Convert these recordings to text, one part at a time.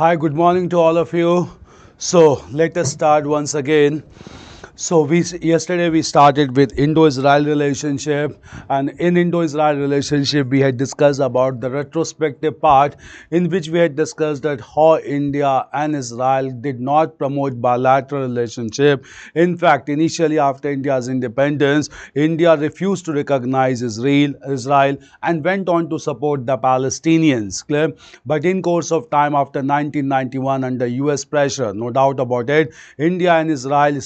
Hi, good morning to all of you. So let us start once again. So yesterday we started with Indo-Israel relationship, and in Indo-Israel relationship we had discussed about the retrospective part, in which we had discussed that how India and Israel did not promote bilateral relationship. In fact, initially after India's independence, India refused to recognize Israel and went on to support the Palestinians. Clear? But in course of time after 1991, under US pressure, no doubt about it, India and Israel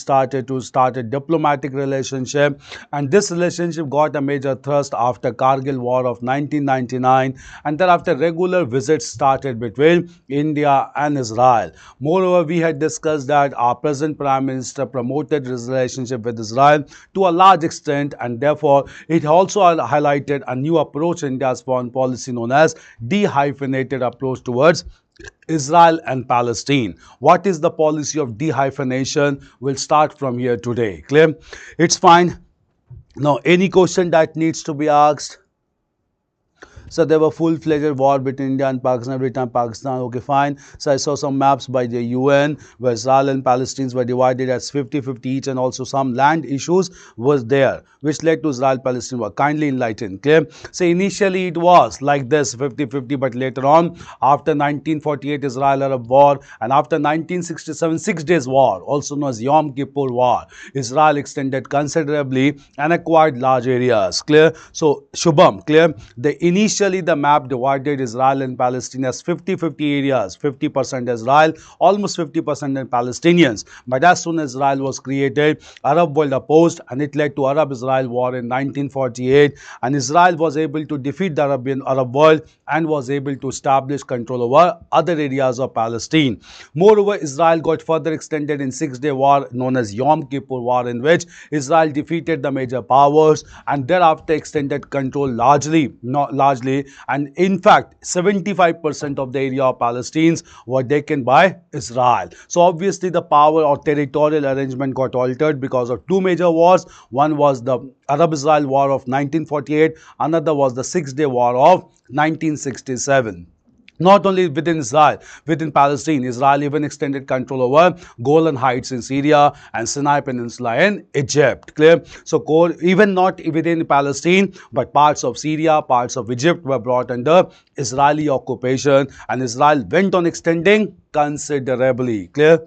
started diplomatic relationship, and this relationship got a major thrust after Kargil War of 1999, and thereafter regular visits started between India and Israel. Moreover, we had discussed that our present Prime Minister promoted his relationship with Israel to a large extent, and therefore it also highlighted a new approach in India's foreign policy known as de-hyphenated approach towards Israel and Palestine. What is the policy of dehyphenation? We'll start from here today. Clear? It's fine. Now, any question that needs to be asked? So there were full-fledged war between India and Pakistan every time Pakistan. Okay, fine. So I saw some maps by the UN where Israel and Palestinians were divided as 50-50 each, and also some land issues was there, which led to Israel-Palestine war. Kindly enlighten. Clear? So initially it was like this 50-50, but later on, after 1948 Israel-Arab war and after 1967 Six Days War, also known as Yom Kippur War, Israel extended considerably and acquired large areas. Clear? So Shubham, clear? Initially the map divided Israel and Palestine as 50-50 areas, 50% Israel, almost 50% in Palestinians. But as soon as Israel was created, Arab world opposed, and it led to Arab-Israel war in 1948, and Israel was able to defeat the Arab world and was able to establish control over other areas of Palestine. Moreover, Israel got further extended in Six-Day War known as Yom Kippur War, in which Israel defeated the major powers and thereafter extended control largely, and in fact 75% of the area of Palestine were taken by Israel. So obviously the power or territorial arrangement got altered because of two major wars. One was the Arab-Israel War of 1948, another was the Six-Day War of 1967. Not only within Israel, within Palestine, Israel even extended control over Golan Heights in Syria and Sinai Peninsula in Egypt. Clear? So even not within Palestine, but parts of Syria, parts of Egypt were brought under Israeli occupation, and Israel went on extending considerably. Clear?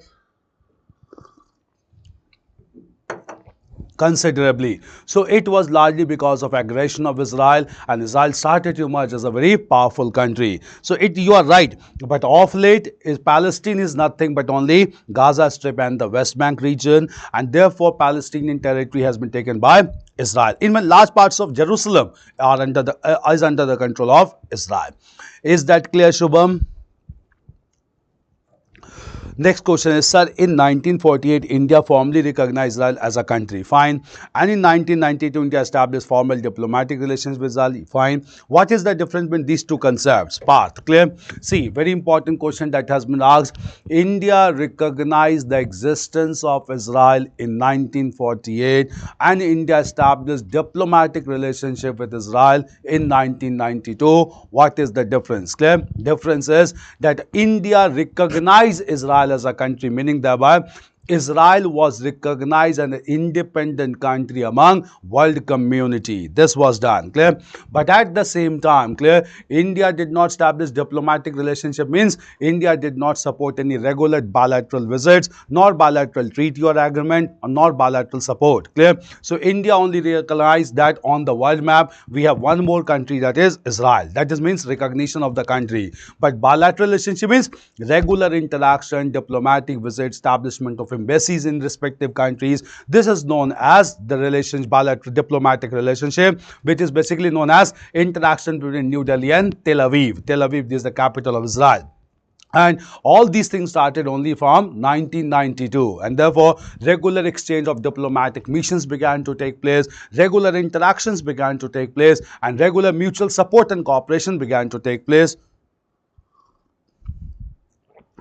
Considerably. So it was largely because of aggression of Israel, and Israel started to emerge as a very powerful country. So you are right, but of late Palestine is nothing but only Gaza Strip and the West Bank region, and therefore Palestinian territory has been taken by Israel. Even large parts of Jerusalem is under the control of Israel. Is that clear, Shubham? Next question is, sir, in 1948, India formally recognized Israel as a country. Fine. And in 1992, India established formal diplomatic relations with Israel. Fine. What is the difference between these two concepts? Path. Clear? See, very important question that has been asked. India recognized the existence of Israel in 1948, and India established diplomatic relationship with Israel in 1992. What is the difference? Clear? Difference is that India recognized Israel as a country, meaning thereby Israel was recognized as an independent country among world community. This was done. Clear? But at the same time, clear, India did not establish diplomatic relationship, means India did not support any regular bilateral visits, nor bilateral treaty or agreement, or nor bilateral support. Clear? So India only recognized that on the world map we have one more country, that is Israel. That just means recognition of the country. But bilateral relationship means regular interaction, diplomatic visit, establishment of embassies in respective countries. This is known as the bilateral diplomatic relationship, which is basically known as interaction between New Delhi and Tel Aviv. Tel Aviv is the capital of Israel. And all these things started only from 1992, and therefore regular exchange of diplomatic missions began to take place, regular interactions began to take place, and regular mutual support and cooperation began to take place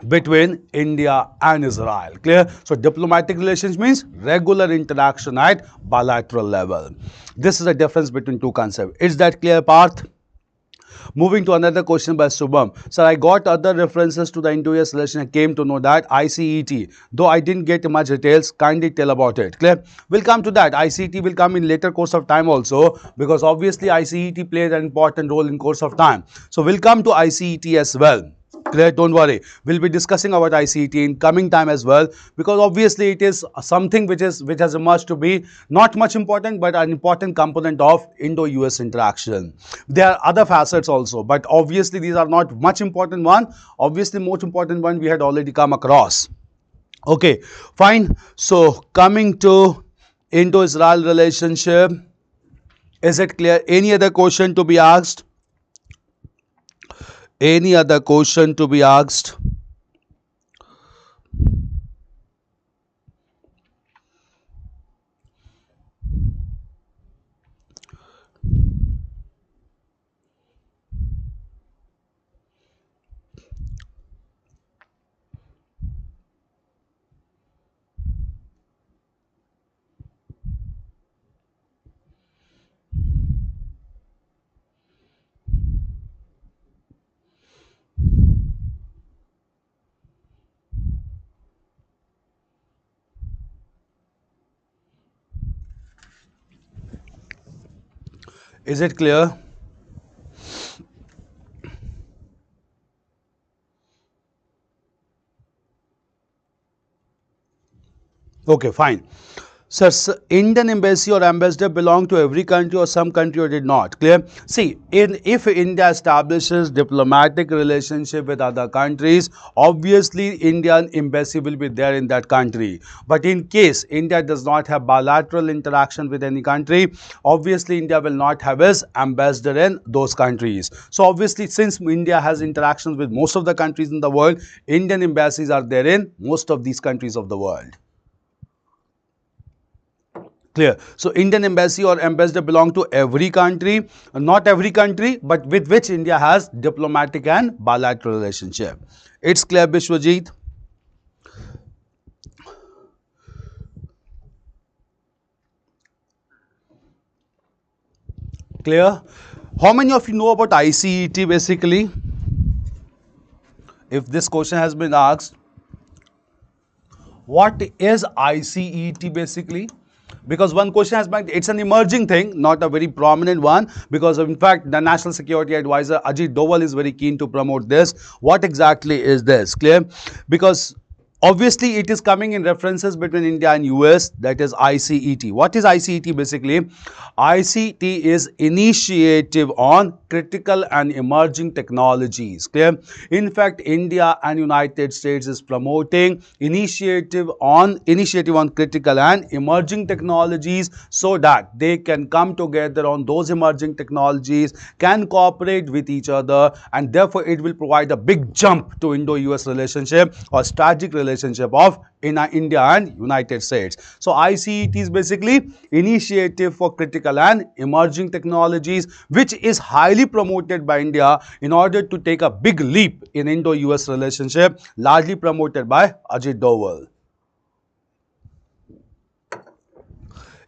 between India and Israel. Clear? So diplomatic relations means regular interaction at bilateral level. This is the difference between two concepts. Is that clear, Parth? Moving to another question by Subham. Sir, I got other references to the Indo-US relation and came to know that ICET. Though I didn't get much details, kindly tell about it. Clear? We'll come to that. ICET will come in later course of time also, because obviously ICET plays an important role in course of time. So we'll come to ICET as well. Clear? Don't worry. We'll be discussing about ICET in coming time as well, because obviously it is something which has emerged to be not much important, but an important component of Indo-US interaction. There are other facets also, but obviously these are not much important one. Obviously, most important one we had already come across. Okay, fine. So coming to Indo-Israel relationship, is it clear? Any other question to be asked? Any other question to be asked? Is it clear? Okay, fine. Sir, Indian embassy or ambassador belong to every country or some country or did not? Clear? See, if India establishes diplomatic relationship with other countries, obviously Indian embassy will be there in that country. But in case India does not have bilateral interaction with any country, obviously India will not have its ambassador in those countries. So obviously, since India has interactions with most of the countries in the world, Indian embassies are there in most of these countries of the world. Clear. So Indian embassy or ambassador belong to every country, not every country, but with which India has diplomatic and bilateral relationship. It's clear, Bishwajit? Clear? How many of you know about ICET basically? If this question has been asked, what is ICET basically? Because one question has been, it's an emerging thing, not a very prominent one, because in fact the National Security Advisor Ajit Doval is very keen to promote this. What exactly is this? Clear? Because obviously it is coming in references between India and US, that is ICET. What is ICET basically? ICT is Initiative on Critical and Emerging Technologies. Clear? In fact, India and United States is promoting initiative on critical and emerging technologies, so that they can come together on those emerging technologies, can cooperate with each other, and therefore it will provide a big jump to Indo-US relationship or strategic relationship of India and United States. So ICET is basically Initiative for Critical and Emerging Technologies, which is highly promoted by India in order to take a big leap in Indo-US relationship, largely promoted by Ajit Doval.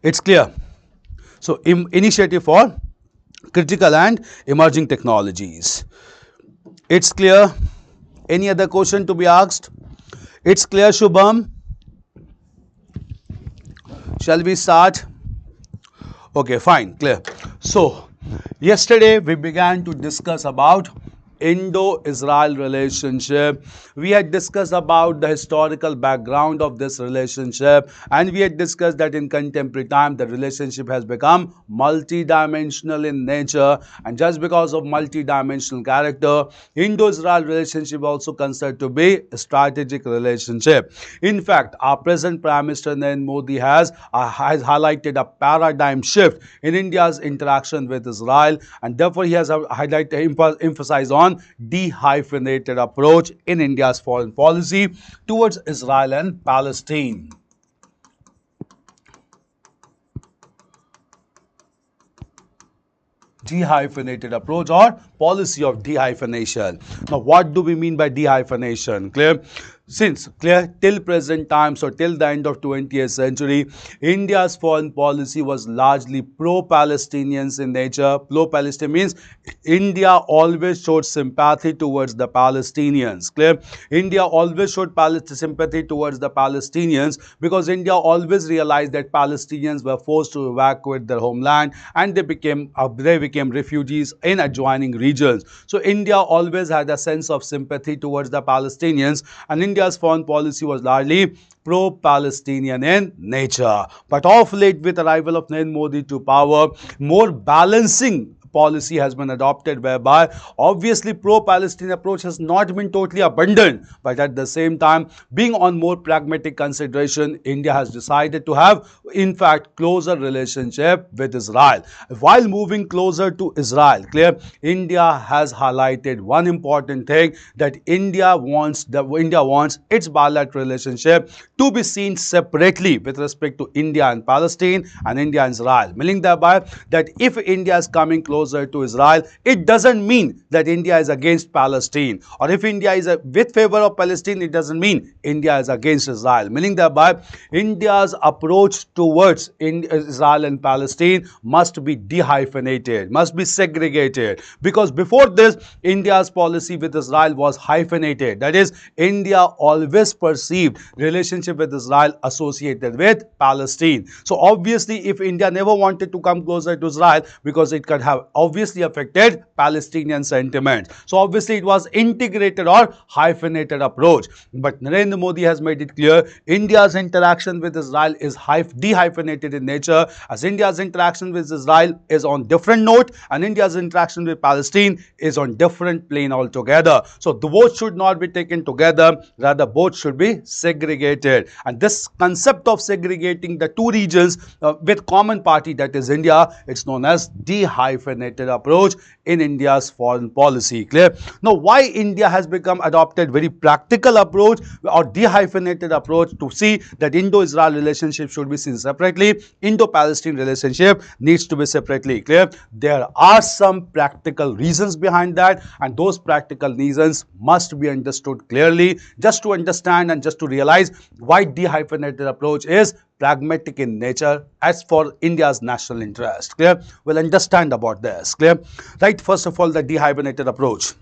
It's clear. So Initiative for Critical and Emerging Technologies. It's clear. Any other question to be asked? It's clear, Shubham. Shall we start? Okay, fine, clear. So, yesterday we began to discuss about Indo-Israel relationship. We had discussed about the historical background of this relationship, and we had discussed that in contemporary time the relationship has become multi-dimensional in nature, and just because of multi-dimensional character, Indo-Israel relationship also considered to be a strategic relationship. In fact, our present Prime Minister Narendra Modi has highlighted a paradigm shift in India's interaction with Israel, and therefore he has emphasized on dehyphenated approach in India's foreign policy towards Israel and Palestine. Dehyphenated approach or policy of dehyphenation. Now, what do we mean by dehyphenation? Clear? since clear till present time, so till the end of 20th century, India's foreign policy was largely pro-Palestinians in nature. Pro-Palestine means India always showed sympathy towards the Palestinians. Clear? India always showed sympathy towards the Palestinians because India always realized that Palestinians were forced to evacuate their homeland and they became refugees in adjoining regions. So India always had a sense of sympathy towards the Palestinians, and India's foreign policy was largely pro-Palestinian in nature. But of late, with arrival of Narendra Modi to power, more balancing policy has been adopted, whereby obviously pro-Palestinian approach has not been totally abandoned, but at the same time, being on more pragmatic consideration, India has decided to have in fact closer relationship with Israel. While moving closer to Israel, clear, India has highlighted one important thing, that India wants its bilateral relationship to be seen separately with respect to India and Palestine and India and Israel, meaning thereby that if India is coming closer to Israel, it doesn't mean that India is against Palestine, or if India is with favor of Palestine, it doesn't mean India is against Israel, meaning thereby India's approach towards Israel and Palestine must be dehyphenated, must be segregated, because before this, India's policy with Israel was hyphenated. That is, India always perceived relationship with Israel associated with Palestine. So obviously, if India never wanted to come closer to Israel, because it could have obviously affected Palestinian sentiments, so obviously it was integrated or hyphenated approach. But Narendra Modi has made it clear India's interaction with Israel is dehyphenated in nature, as India's interaction with Israel is on different note and India's interaction with Palestine is on different plane altogether. So the both should not be taken together, rather both should be segregated. And this concept of segregating the two regions with common party, that is India, it's known as dehyphenated approach in India's foreign policy. Clear? Now, why India has become adopted very practical approach or dehyphenated approach to see that Indo-Israel relationship should be seen separately, Indo-Palestine relationship needs to be separately. Clear? There are some practical reasons behind that, and those practical reasons must be understood clearly, just to understand and just to realize why dehyphenated approach is pragmatic in nature as for India's national interest. Clear? We'll understand about this. Clear? Right, first of all, the dehyphenated approach.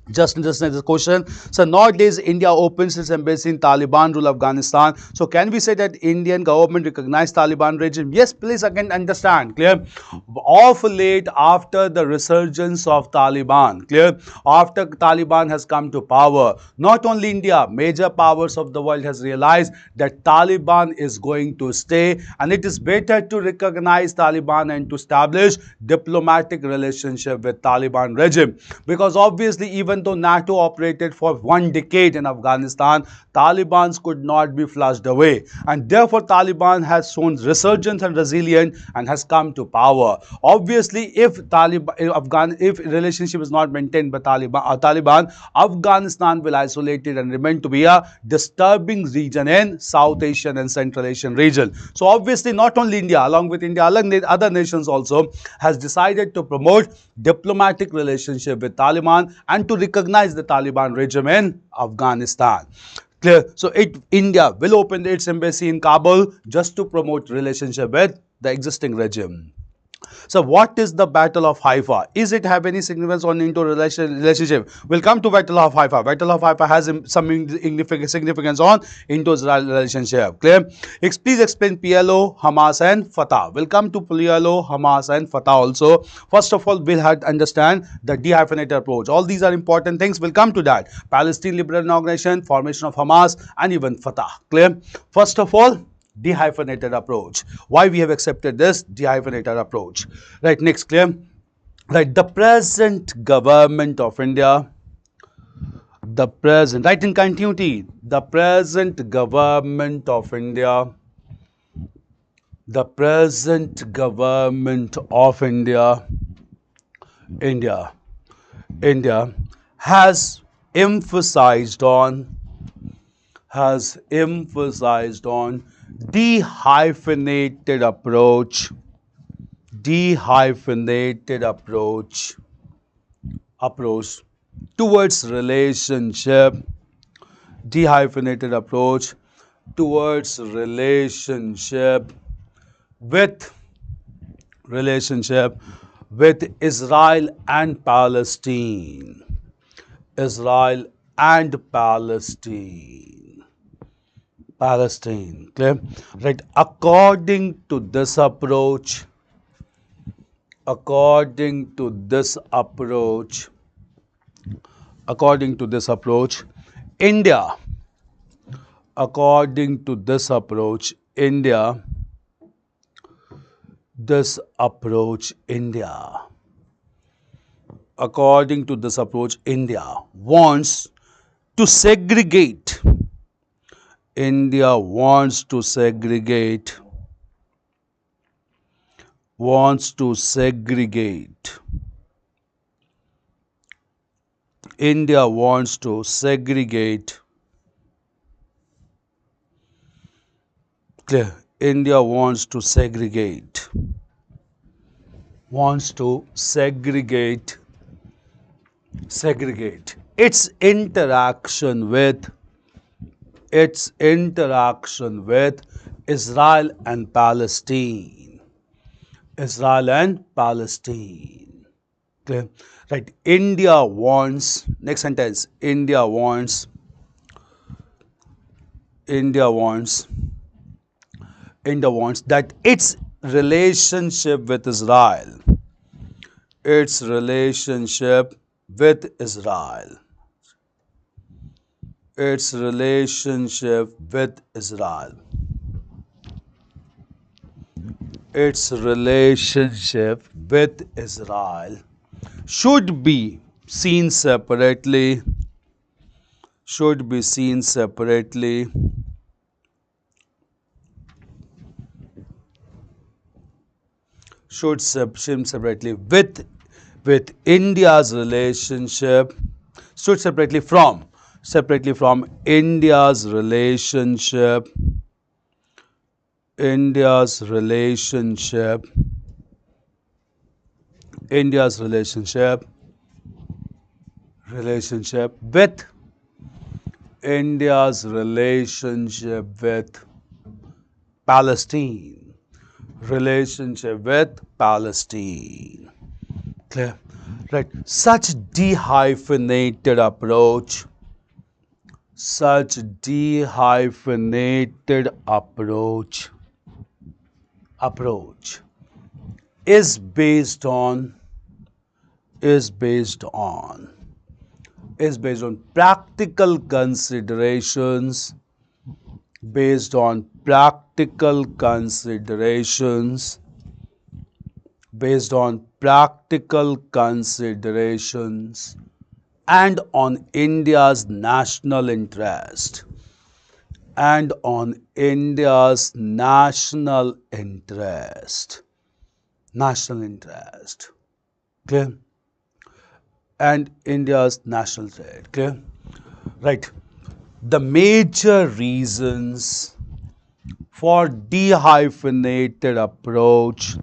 Just understand this question. So nowadays, India opens its embassy in Taliban rule Afghanistan. So can we say that Indian government recognized Taliban regime? Yes, please again understand. Clear? Of late, after the resurgence of Taliban, clear? After Taliban has come to power, not only India, major powers of the world has realized that Taliban is going to stay, and it is better to recognize Taliban and to establish diplomatic relationship with Taliban regime, because obviously even though NATO operated for 1 decade in Afghanistan, Taliban could not be flushed away, and therefore Taliban has shown resurgence and resilience and has come to power. Obviously, if relationship is not maintained by Taliban, Afghanistan will isolate it and remain to be a disturbing region in South Asian and Central Asian region. So obviously, not only India, along with India, other nations also has decided to promote diplomatic relationship with Taliban and to recognize the Taliban regime in Afghanistan. Clear? So India will open its embassy in Kabul just to promote relationship with the existing regime. So what is the Battle of Haifa? Is it have any significance on into relationship? We'll come to Battle of Haifa. Battle of Haifa has some significance on Indo-Israel relationship. Clear? Please explain PLO, Hamas and Fatah. We'll come to PLO, Hamas and Fatah also. First of all, we'll have to understand the dehyphenated approach. All these are important things. We'll come to that. Palestine Liberation Organization, formation of Hamas and even Fatah. Clear? First of all, dehyphenated approach. Why we have accepted this dehyphenated approach? Right, next, clear? Right, the present government of India, right in continuity, the present government of India, India has emphasized on dehyphenated approach towards relationship dehyphenated approach towards with relationship with Israel and Palestine. Israel and Palestine. Palestine. Clear? Right. According to this approach, India, according to this approach, India wants to segregate. India wants to segregate. India wants to segregate. Clear? India wants to segregate. Segregate its interaction with Israel and Palestine. Clear? Right. India wants, next sentence, India wants that its relationship with Israel its relationship with Israel should be seen separately with India's relationship separately from India's relationship with Palestine. Clear? Right. Such dehyphenated approach is based on practical considerations and on India's national interest. Clear? And India's national trade. Clear? Right. The major reasons for dehyphenated approach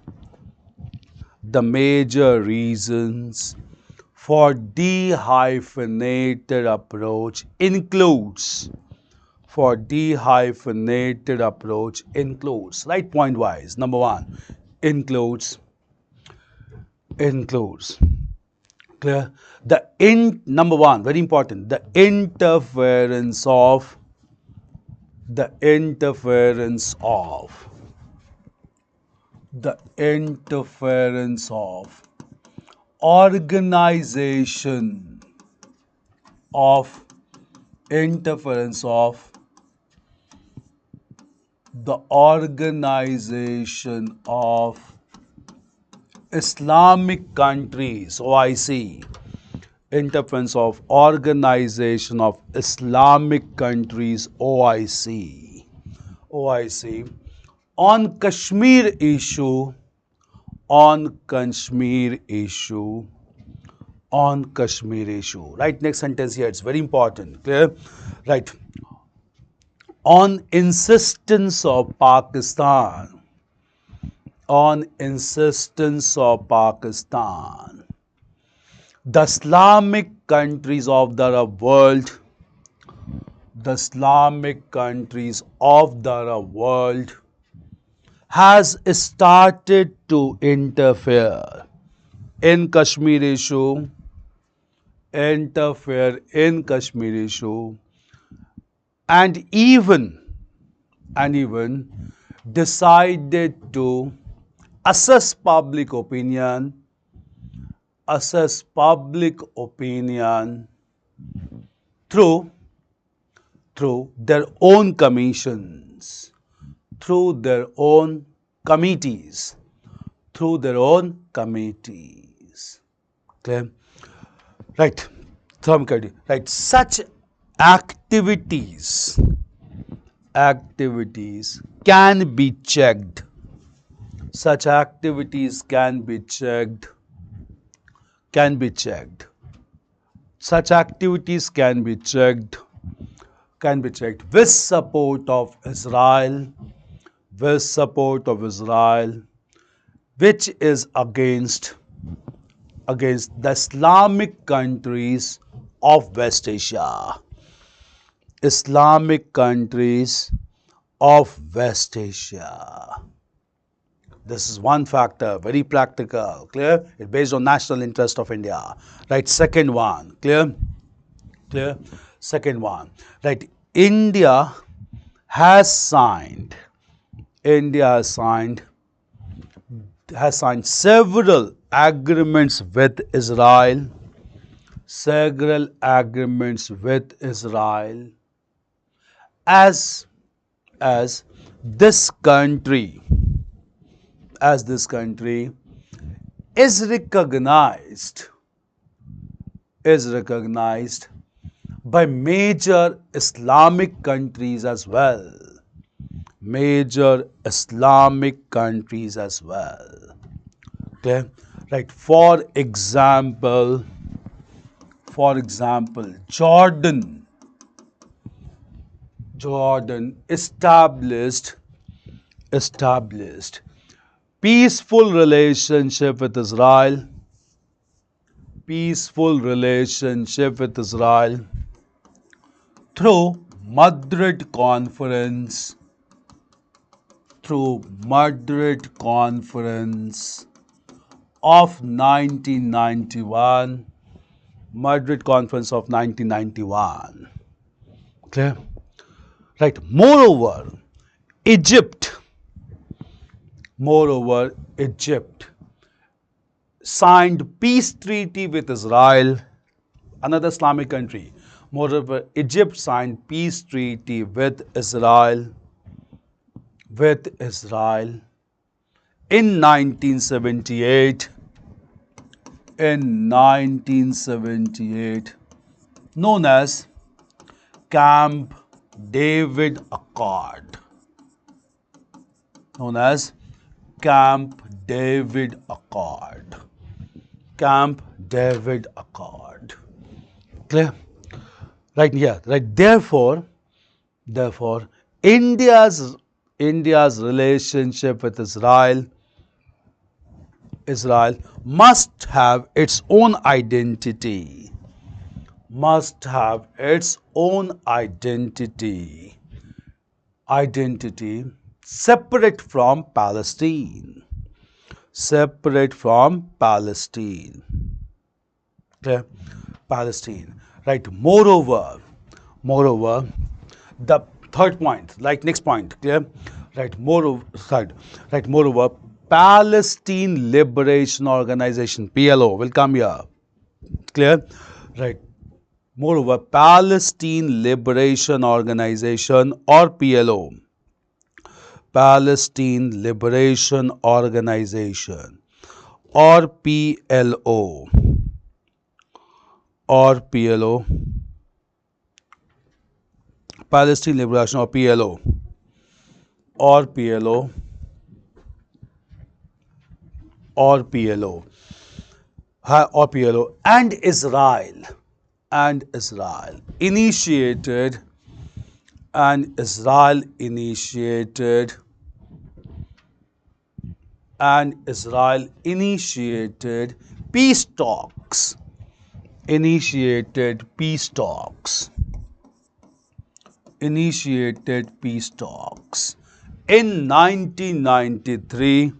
includes right point wise. Number one, includes clear. Number one, very important, the interference of organization of Islamic countries, OIC, interference of Organization of Islamic Countries, OIC, on Kashmir issue, right? Next sentence here, it's very important. Clear? Right. On insistence of Pakistan, the Islamic countries of the Arab world the Islamic countries of the Arab world has started to interfere in Kashmir issue, and even decided to assess public opinion, through their own commissions, through their own committees, Clear? Right. Right. Such activities can be checked. Such activities can be checked. Such activities can be checked with support of Israel, which is against the Islamic countries of West Asia. Islamic countries of West Asia. This is one factor, very practical, clear? It's based on national interest of India. Right, second one, clear? Second one, right, India has signed several agreements with Israel, as this country is recognized by major Islamic countries as well. Okay, right. For example, Jordan established peaceful relationship with Israel through Madrid Conference of 1991. Clear? Right. Moreover, Egypt signed peace treaty with Israel, another Islamic country. Moreover, Egypt signed peace treaty with Israel in 1978, known as Camp David Accord. Clear? Right here. Right. Therefore, India's relationship with Israel must have its own identity. Separate from Palestine. Okay? Palestine. Right. Moreover, the third point, like next point, clear? Right. Moreover, Palestine Liberation Organization, PLO, will come here. Clear? Right. Moreover, Palestine Liberation Organization, or PLO, Palestine Liberation Organization, or PLO, Palestine Liberation, or PLO, and Israel initiated peace talks initiated peace talks in 1993,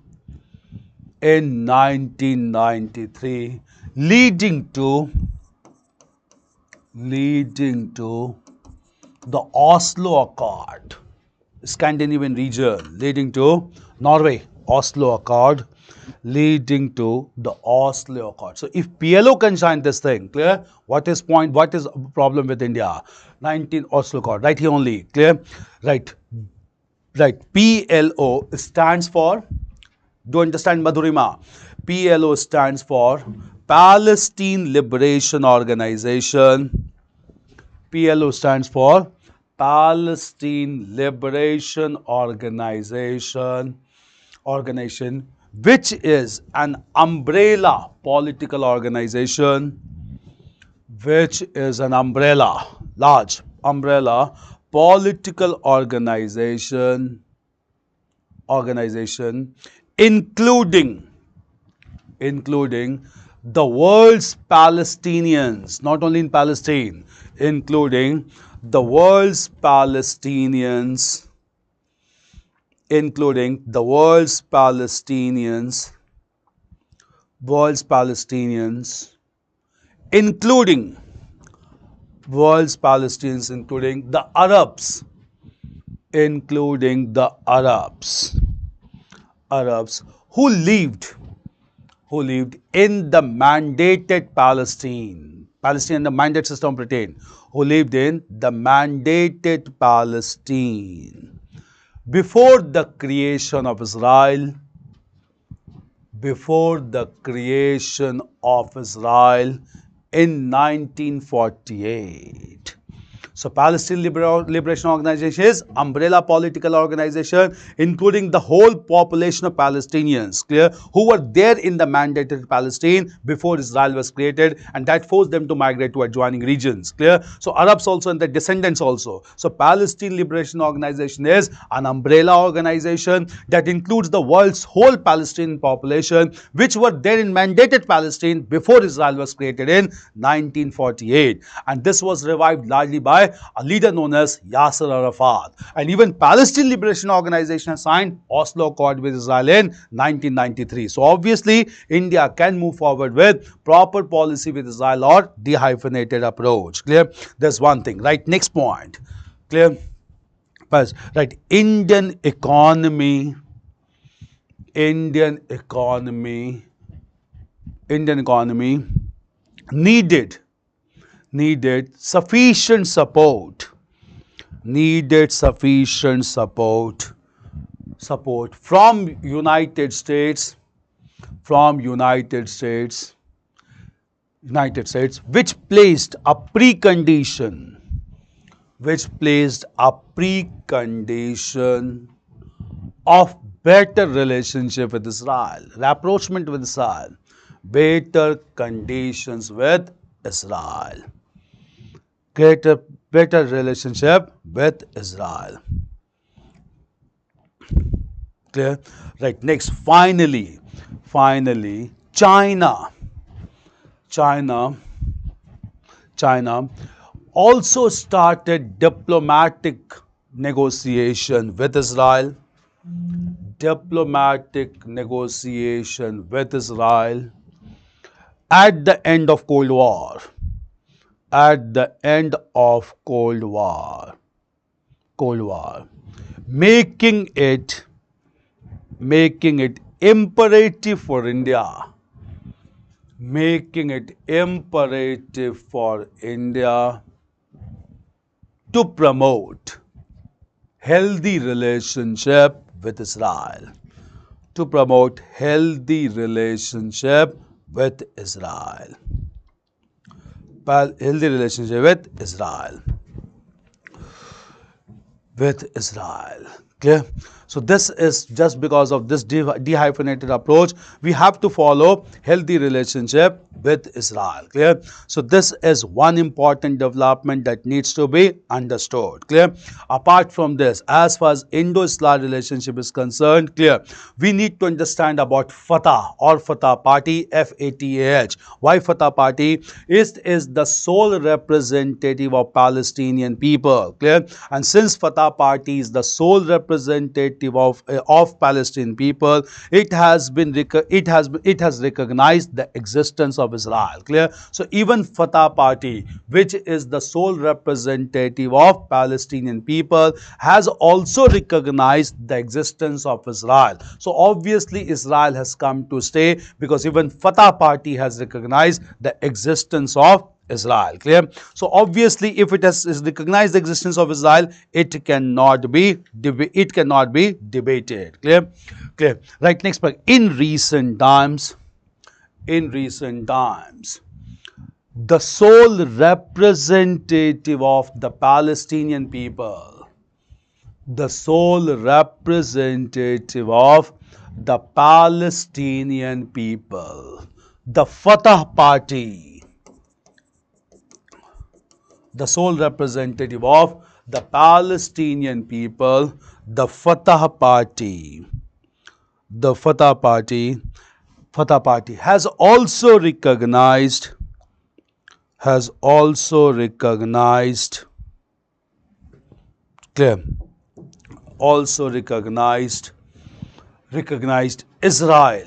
leading to the Oslo Accord, Scandinavian region, leading to Norway, Oslo Accord, leading to the Oslo Accord. So if PLO can sign this thing, clear? What is problem with India? 19 Oslo Accord, right here only, clear? Right. PLO stands for, do you understand Madhurima? PLO stands for Palestine Liberation Organization. PLO stands for Palestine Liberation Organization, which is an umbrella political organization, large umbrella political organization, including the world's Palestinians, not only in Palestine, including the world's Palestinians, including the world's Palestinians, including the Arabs, who lived in the mandated Palestine, and the mandate system of Britain, who lived in the mandated Palestine before the creation of Israel, in 1948. So Palestine Liberation Organization is umbrella political organization including the whole population of Palestinians, clear, who were there in the mandated Palestine before Israel was created, and that forced them to migrate to adjoining regions, clear. So Arabs also and their descendants also. So Palestine Liberation Organization is an umbrella organization that includes the world's whole Palestinian population which were there in mandated Palestine before Israel was created in 1948, and this was revived largely by a leader known as Yasser Arafat. And even Palestine Liberation Organization has signed Oslo Accord with Israel in 1993. So obviously, India can move forward with proper policy with Israel or dehyphenated approach. Clear? There's one thing, right? Next point. Clear? Right. Indian economy needed sufficient support from United States, which placed a precondition of better relationship with Israel, rapprochement with Israel, better conditions with Israel, better relationship with Israel. Clear? Right. Next, finally, China also started diplomatic negotiation with Israel. At the end of Cold War. Making it imperative for India to promote healthy relationship with Israel. Healthy relationship with Israel. Clear? So this is just because of this dehyphenated approach, we have to follow healthy relationship with Israel. Clear? So this is one important development that needs to be understood. Clear? Apart from this, as far as Indo-Israel relationship is concerned, clear, we need to understand about Fatah or Fatah Party, F-A-T-A-H. Why Fatah Party? It is the sole representative of Palestinian people. Clear? And since Fatah Party is the sole representative of Palestinian people, it has recognized the existence of Israel. Clear? So even Fatah Party, which is the sole representative of Palestinian people, has also recognized the existence of Israel. So obviously Israel has come to stay, because even Fatah Party has recognized the existence of Israel. Clear? So obviously, if it has recognized the existence of Israel, it cannot be debated. Clear? Clear? Right. Next part. In recent times, the sole representative of the Palestinian people, the sole representative of the Palestinian people, the Fatah Party, the sole representative of the Palestinian people, the Fatah Party, Fatah Party has also recognized, clear, also recognized Israel,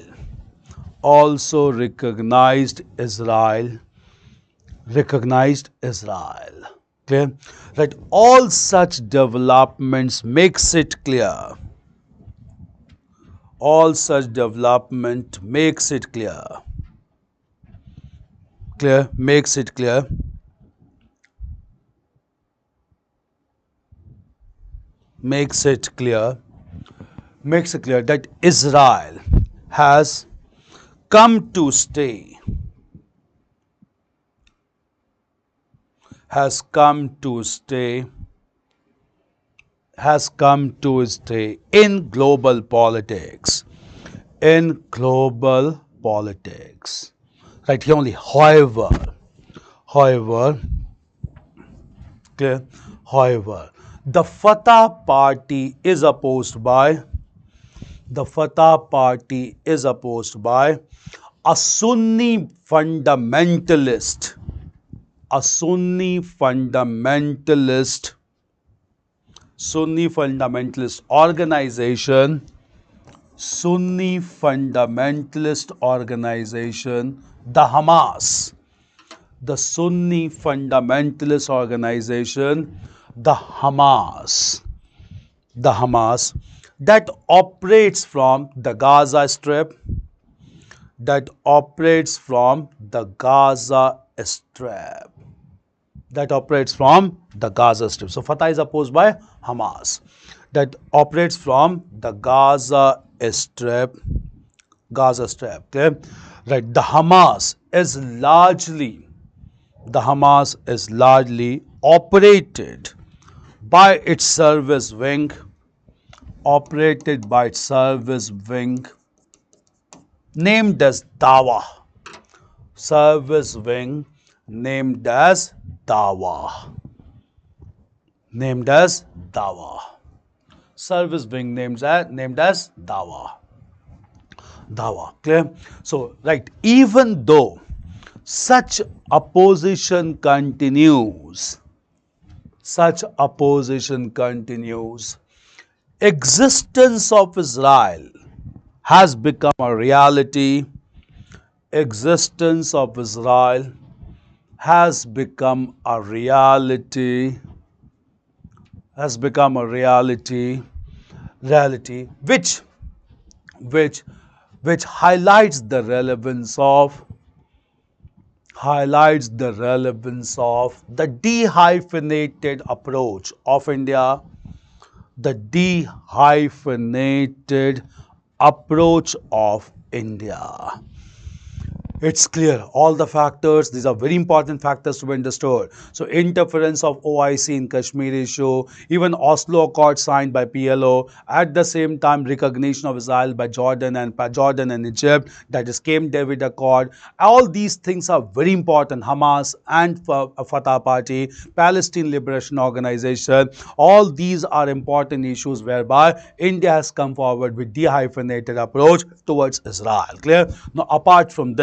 Clear? Right. All such developments makes it clear. All such development makes it clear. Makes it clear. Makes it clear that Israel has come to stay. Has come to stay in global politics. Right here only. However, the Fatah Party is opposed by a Sunni fundamentalist organization, the Hamas. The Sunni fundamentalist organization, the Hamas, that operates from the Gaza Strip, So Fatah is opposed by Hamas, that operates from the Gaza Strip. Okay? Right. The Hamas is largely operated by its service wing, named as Dawa. Service wing named as Dawa. Service wing named as Dawa. Clear? So, right, even though such opposition continues, existence of Israel has become a reality. Has become a reality, which highlights the relevance of the dehyphenated approach of India, It's clear. All the factors, these are very important factors to be understood. So interference of OIC in Kashmir issue, even Oslo Accord signed by PLO, at the same time recognition of Israel by Jordan and Egypt, that is Camp David Accord. All these things are very important. Hamas and Fatah Party, Palestine Liberation Organization, all these are important issues whereby India has come forward with dehyphenated approach towards Israel. Clear? Now, apart from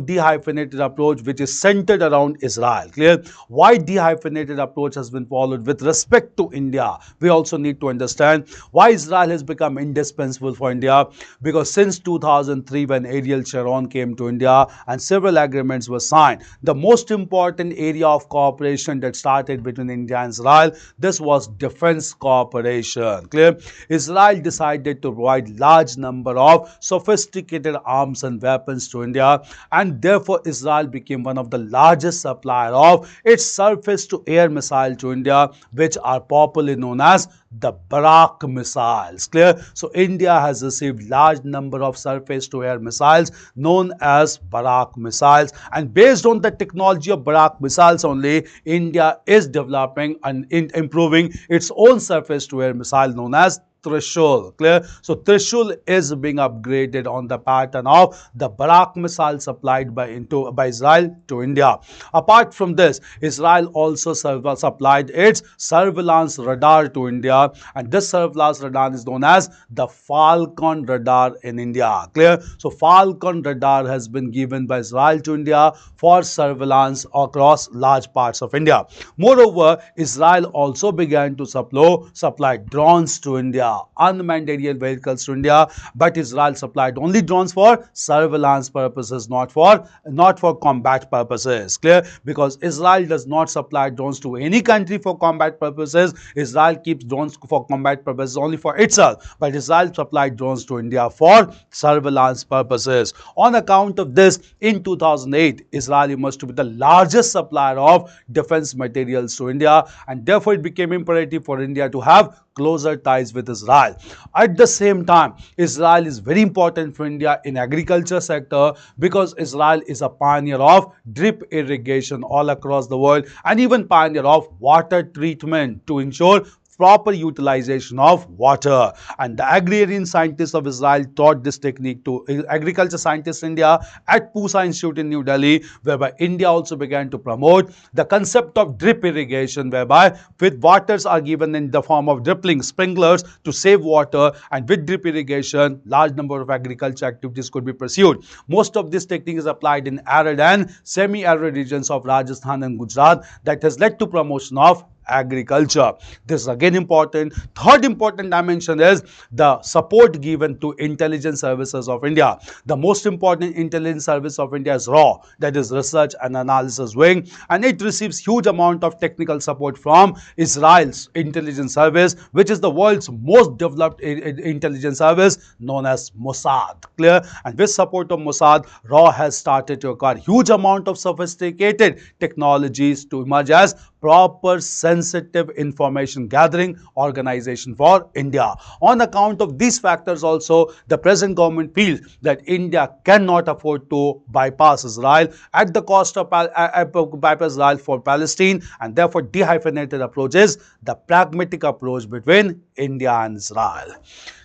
dehyphenated approach which is centered around Israel, clear, why dehyphenated approach has been followed with respect to India, we also need to understand why Israel has become indispensable for India. Because since 2003, when Ariel Sharon came to India and several agreements were signed, the most important area of cooperation that started between India and Israel, this was defense cooperation. Clear? Israel decided to provide large number of sophisticated arms and weapons to India, and therefore Israel became one of the largest supplier of its surface to air missile to India, which are popularly known as the Barak missiles. Clear? So India has received large number of surface to air missiles known as Barak missiles, and based on the technology of Barak missiles only, India is developing and improving its own surface to air missile known as Trishul. Clear? So Trishul is being upgraded on the pattern of the Barak missile supplied by Israel to India. Apart from this, Israel also supplied its surveillance radar to India, and this surveillance radar is known as the Falcon radar in India. Clear? So Falcon radar has been given by Israel to India for surveillance across large parts of India. Moreover, Israel also began to supply drones to India, unmanned aerial vehicles to India, but Israel supplied only drones for surveillance purposes, not for combat purposes. Clear? Because Israel does not supply drones to any country for combat purposes. Israel keeps drones for combat purposes only for itself, but Israel supplied drones to India for surveillance purposes. On account of this, in 2008, Israel emerged to be the largest supplier of defense materials to India, and therefore it became imperative for India to have closer ties with Israel. At the same time, Israel is very important for India in agriculture sector, because Israel is a pioneer of drip irrigation all across the world, and even pioneer of water treatment to ensure proper utilization of water. And the agrarian scientists of Israel taught this technique to agriculture scientists in India at Pusa Institute in New Delhi, whereby India also began to promote the concept of drip irrigation, whereby with waters are given in the form of dripping sprinklers to save water, and with drip irrigation large number of agriculture activities could be pursued. Most of this technique is applied in arid and semi-arid regions of Rajasthan and Gujarat, that has led to promotion of agriculture. This is again important. Third important dimension is the support given to intelligence services of India. The most important intelligence service of India is RAW, that is Research and Analysis Wing, and it receives huge amount of technical support from Israel's intelligence service, which is the world's most developed intelligence service known as Mossad. Clear? And with support of Mossad, RAW has started to acquire huge amount of sophisticated technologies to emerge as proper sensitive information gathering organization for India. On account of these factors also, the present government feels that India cannot afford to bypass Israel at the cost of bypass Israel for Palestine, and therefore dehyphenated approach is the pragmatic approach between India and Israel.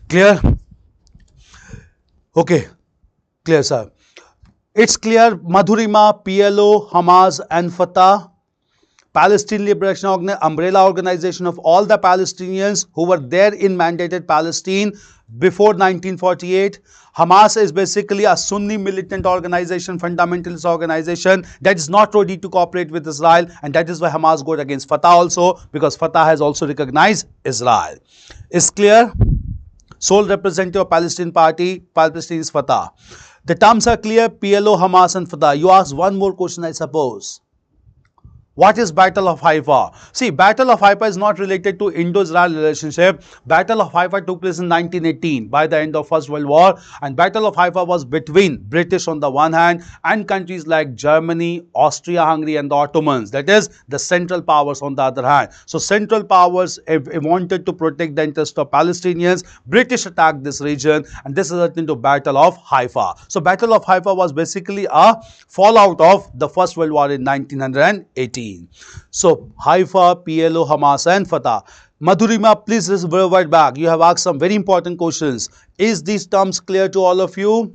Clear? Okay. Clear, sir. It's clear. Madhurima, PLO, Hamas and Fatah, Palestine Liberation umbrella organization of all the Palestinians who were there in mandated Palestine before 1948. Hamas is basically a Sunni militant organization, fundamentalist organization that is not ready to cooperate with Israel, and that is why Hamas goes against Fatah also, because Fatah has also recognized Israel. Is clear? Sole representative of Palestine party, Palestine is Fatah. The terms are clear: PLO, Hamas and Fatah. You ask one more question, I suppose. What is Battle of Haifa? See, Battle of Haifa is not related to Indo-Israel relationship. Battle of Haifa took place in 1918 by the end of First World War, and Battle of Haifa was between British on the one hand and countries like Germany, Austria-Hungary and the Ottomans, that is the Central Powers on the other hand. So Central Powers wanted to protect the interest of Palestinians. British attacked this region and this resulted into Battle of Haifa. So Battle of Haifa was basically a fallout of the First World War in 1918. So Haifa, PLO, Hamas and Fatah. Madhurima, please revert back. You have asked some very important questions. Is these terms clear to all of you?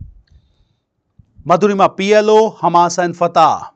Madhurima, PLO, Hamas and Fatah.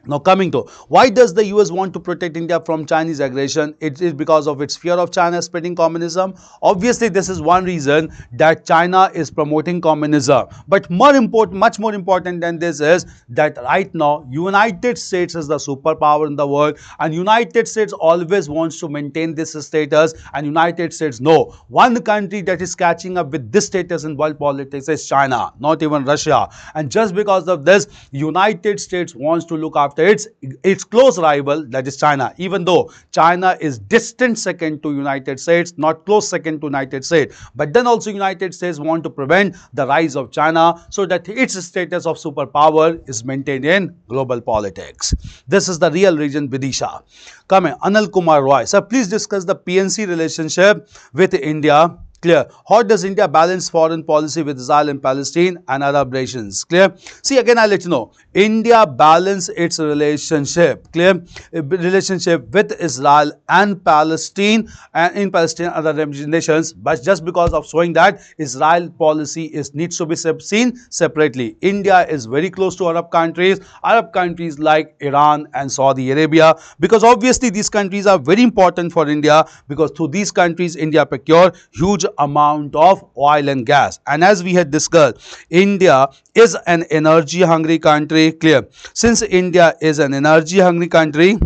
Now coming to, why does the US want to protect India from Chinese aggression? It is because of its fear of China spreading communism. Obviously, this is one reason that China is promoting communism. But more important, much more important than this is that right now, United States is the superpower in the world and United States always wants to maintain this status, and United States know one country that is catching up with this status in world politics is China, not even Russia. And just because of this, United States wants to look after its close rival, that is China, even though China is distant second to United States, not close second to United States. But then also United States want to prevent the rise of China so that its status of superpower is maintained in global politics. This is the real reason, Vidisha. Coming, Anil Kumar Roy. Sir, please discuss the PNC relationship with India. Clear. How does India balance foreign policy with Israel and Palestine and Arab nations? Clear. See, again, I'll let you know. India balance its relationship, clear, relationship with Israel and Palestine and in Palestine and other nations, but just because of showing that Israel policy needs to be seen separately. India is very close to Arab countries like Iran and Saudi Arabia, because obviously these countries are very important for India, because through these countries India procure huge amount of oil and gas. And as we had discussed, India is an energy hungry country, clear. Since India is an energy hungry country,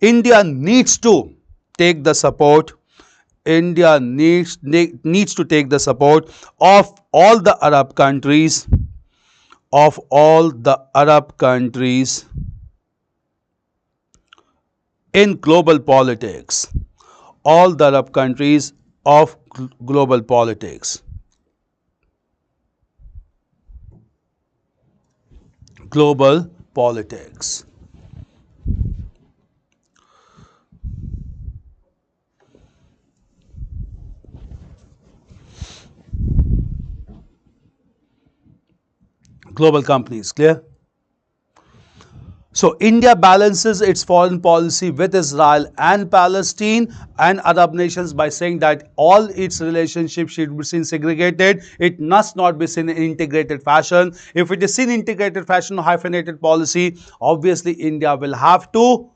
India needs to take the support. India needs to take the support of all the Arab countries, in global politics. All the Arab countries of global politics. Global politics. Global companies, clear? So India balances its foreign policy with Israel and Palestine and Arab nations by saying that all its relationships should be seen segregated. It must not be seen in integrated fashion. If it is seen in integrated fashion or hyphenated policy, obviously India will have to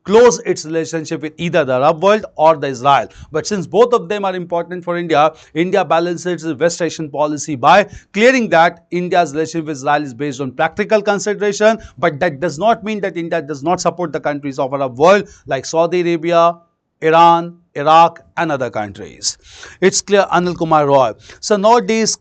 close its relationship with either the Arab world or the Israel. But since both of them are important for India, India balances its West Asian policy by clearing that India's relationship with Israel is based on practical consideration, but that does not mean that India does not support the countries of Arab world like Saudi Arabia, Iran, Iraq and other countries. It's clear, Anil Kumar Roy. So nowadays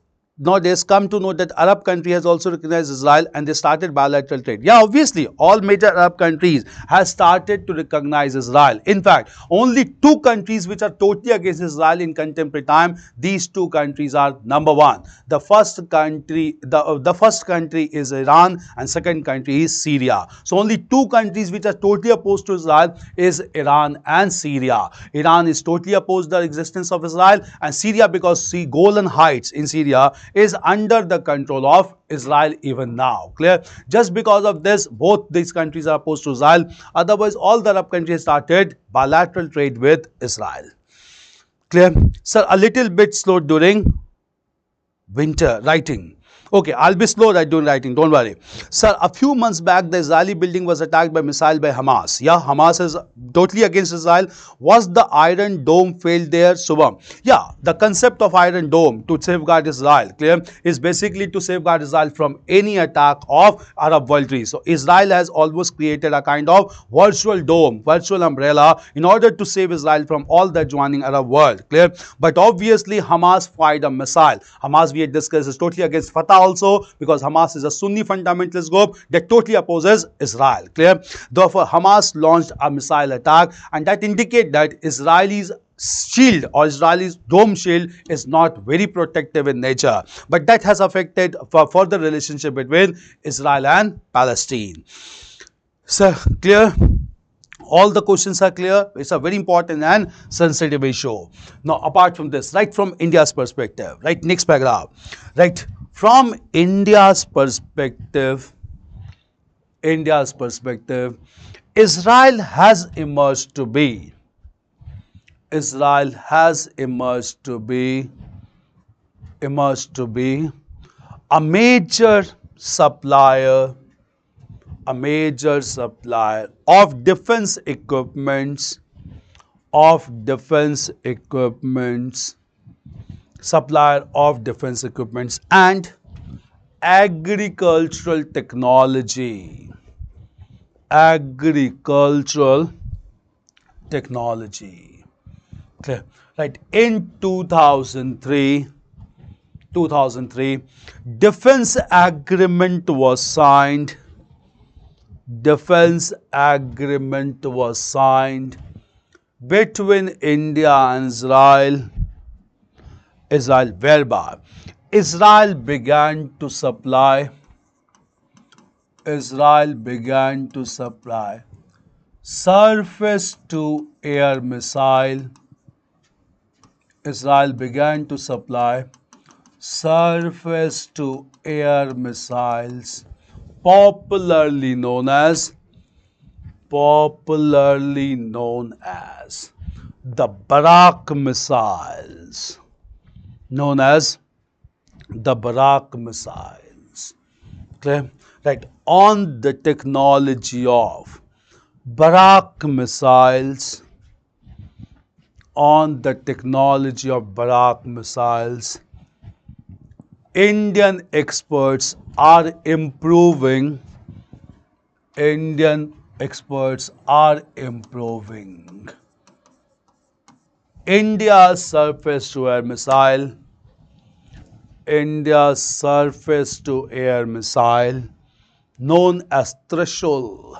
come to know that Arab country has also recognized Israel and they started bilateral trade. Yeah, obviously all major Arab countries have started to recognize Israel. In fact, only two countries which are totally against Israel in contemporary time, these two countries are number one. The first country is Iran and second country is Syria. So only two countries which are totally opposed to Israel is Iran and Syria. Iran is totally opposed to the existence of Israel, and Syria, because Golan Heights in Syria is under the control of Israel even now. Clear? Just because of this, both these countries are opposed to Israel. Otherwise, all the Arab countries started bilateral trade with Israel. Clear? Sir, a little bit slow during winter writing. Okay, I'll be slow during writing, don't worry. Sir, a few months back, the Israeli building was attacked by missile by Hamas. Yeah, Hamas is totally against Israel. Was the Iron Dome failed there, Subham? Yeah, the concept of Iron Dome to safeguard Israel, clear, is basically to safeguard Israel from any attack of Arab worldries. So Israel has almost created a kind of virtual dome, virtual umbrella in order to save Israel from all the adjoining Arab world, clear? But obviously, Hamas fired a missile. Hamas, we had discussed, is totally against Fatah. also, because Hamas is a Sunni fundamentalist group that totally opposes Israel. Clear? Therefore, Hamas launched a missile attack, and that indicates that Israelis shield or Israel's dome shield is not very protective in nature, but that has affected for further relationship between Israel and Palestine. So clear? All the questions are clear. It's a very important and sensitive issue. Now, apart from this, right from India's perspective, right, next paragraph, right, from India's perspective, Israel has emerged to be a major supplier of defense equipments, and agricultural technology. Clear? Right. In 2003, defense agreement was signed. Between India and Israel, whereby Israel began to supply surface to air missile. Popularly known as the Barak missiles. Clear? Right. On the technology of Barak missiles, Indian experts are improving. India's surface to air missile, known as Trishul.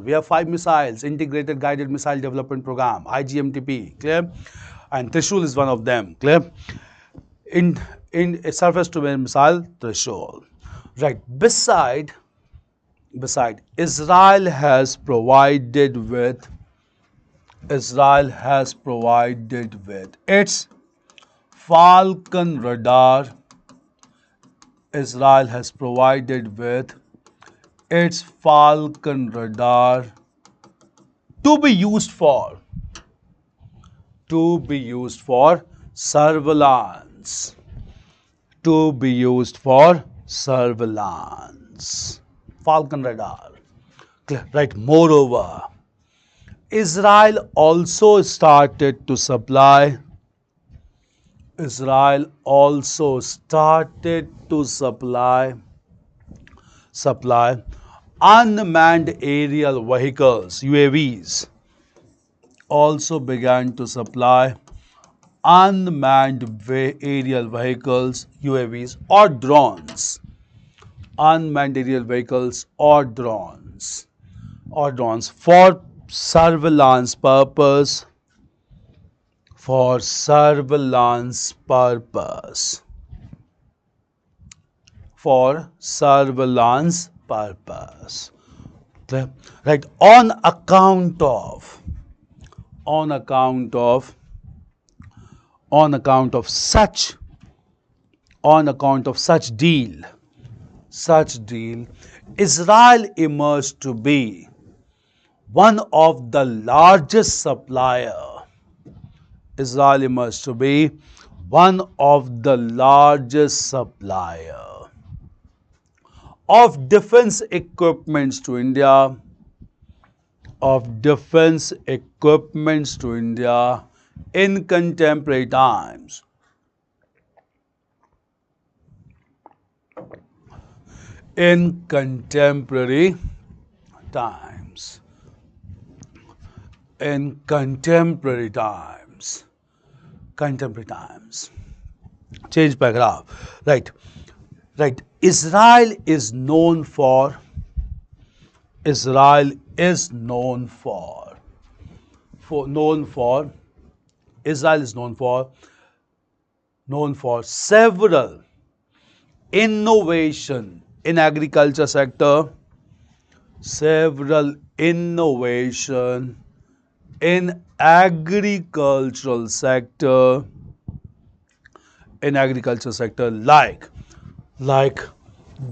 We have 5 missiles, Integrated Guided Missile Development Program, IGMTP, clear? And Trishul is one of them, clear? In a surface to air missile, Trishul. Right. Beside, Israel has provided with its Falcon radar. To be used for surveillance. Falcon radar. Right. Moreover, Israel also started to supply unmanned aerial vehicles, UAVs. Also began to supply unmanned aerial vehicles, UAVs, or drones. For surveillance purpose. Right. On account of such deal, Israel emerged to be one of the largest supplier of defense equipments to India, in contemporary times. Change paragraph. Right. Right. Israel is known for Israel is known for several innovation in agriculture sector, several innovation in agricultural sector, like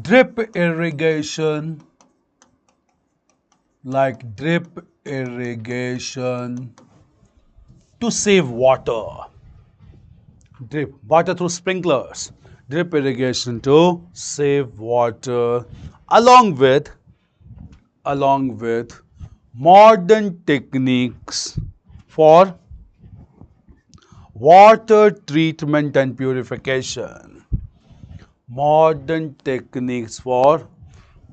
drip irrigation, to save water, drip water through sprinklers, drip irrigation to save water, along with modern techniques for water treatment and purification. Modern techniques for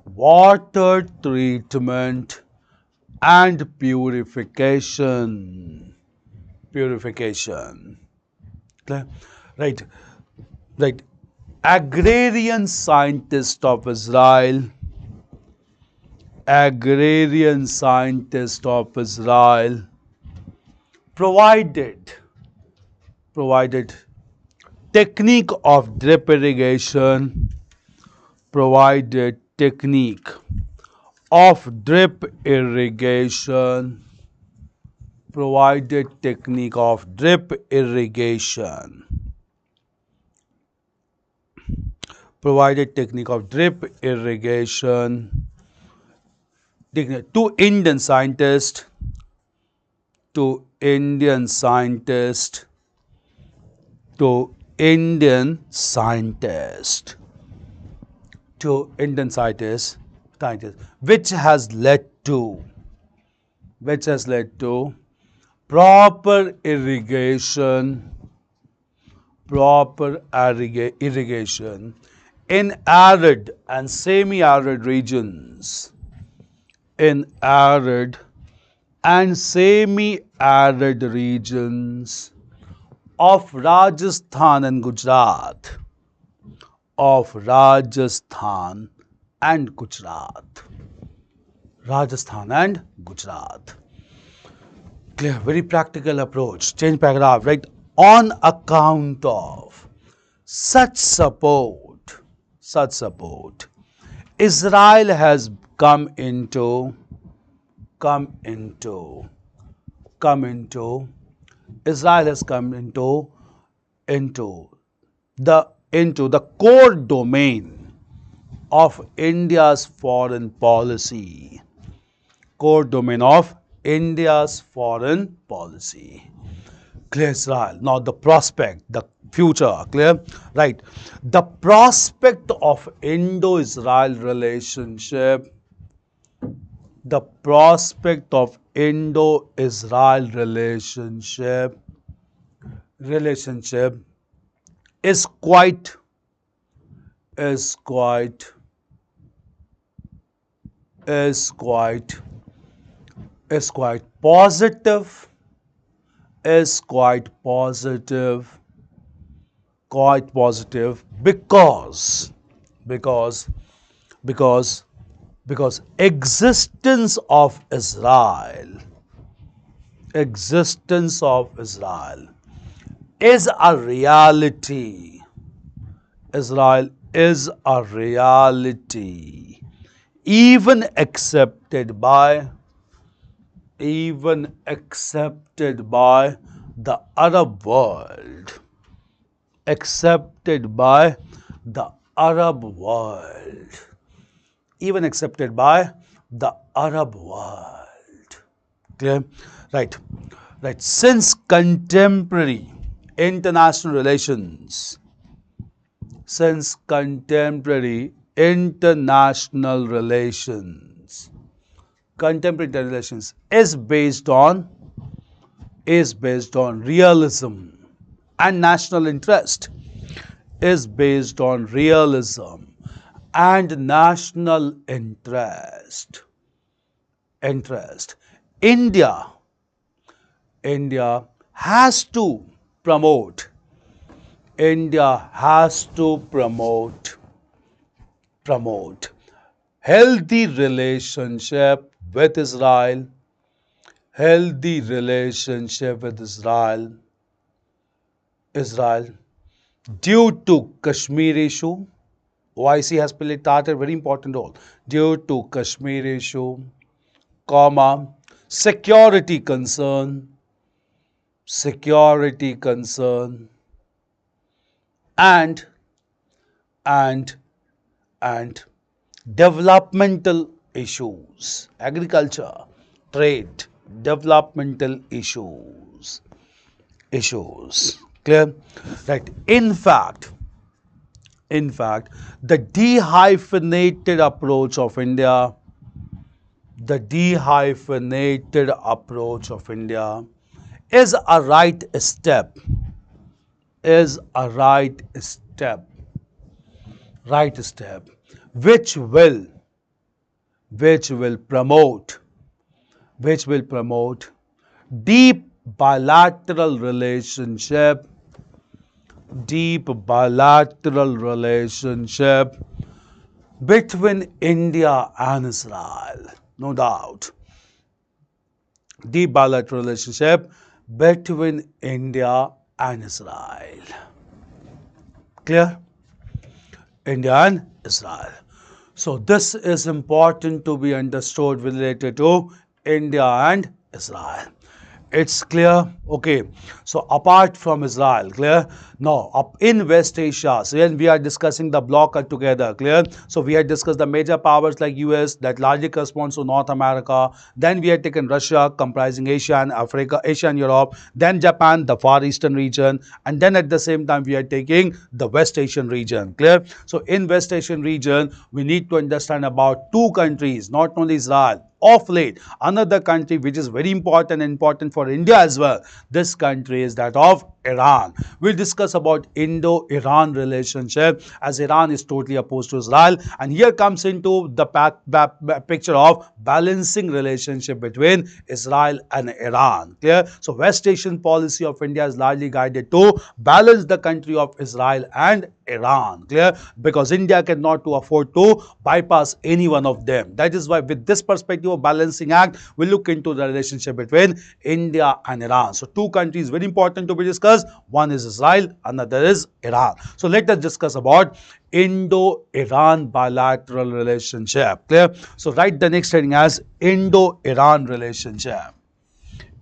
water treatment and purification. Clear? Right. Right. Agrarian scientist of Israel. Agrarian scientist of Israel provided technique of drip irrigation, provided technique of drip irrigation, provided technique of drip irrigation, provided technique of drip irrigation to Indian scientists, to Indian scientists, to Indian scientists, to Indian scientists, which has led to proper irrigation in arid and semi-arid regions, in arid and semi-arid regions of Rajasthan and Gujarat, of Rajasthan and Gujarat, Rajasthan and Gujarat. Clear, very practical approach. Change paragraph, right? On account of such support, Israel has come into Israel has come into the core domain of India's foreign policy. Core domain of India's foreign policy. Clear, Israel. Now the prospect, the future, clear? Right. The prospect of Indo-Israel relationship, the prospect of Indo-Israel relationship is quite positive, because existence of Israel is a reality. Israel is a reality, even accepted by the Arab world, accepted by the Arab world, even accepted by the Arab world. Clear? Right. Right. Since contemporary international relations, contemporary international relations is based on realism and national interest, is based on realism and national interest. India has to promote India has to promote healthy relationship with Israel, healthy relationship with Israel due to Kashmir issue. OIC has played a very important role due to Kashmir issue, comma, security concern, security concern, and and and developmental issues, agriculture, trade, developmental issues. Clear? Right. In fact, the dehyphenated approach of India, the dehyphenated approach of India is a right step, is a right step, which will promote, deep bilateral relationship, between India and Israel. No doubt. Deep bilateral relationship between India and Israel. Clear? India and Israel. So this is important to be understood related to India and Israel. It's clear? Okay. So apart from Israel, clear? Now, up in West Asia, so when we are discussing the bloc together, clear? So we had discussed the major powers like US that largely corresponds to North America. Then we had taken Russia comprising Asia and Africa, Asia and Europe. Then Japan, the Far Eastern region. And then at the same time, we are taking the West Asian region, clear? So in West Asian region, we need to understand about two countries, not only Israel. Of late, another country which is very important for India as well, this country is that of Iran. We'll discuss about Indo-Iran relationship as Iran is totally opposed to Israel, and here comes into the picture of balancing relationship between Israel and Iran. Clear? So West Asian policy of India is largely guided to balance the country of Israel and Iran. Clear? Because India cannot afford to bypass any one of them. That is why with this perspective of balancing act, we look into the relationship between India and Iran. So two countries very important to be discussed. One is Israel, another is Iran. So let us discuss about Indo-Iran bilateral relationship. Clear? So write the next heading as Indo-Iran relationship.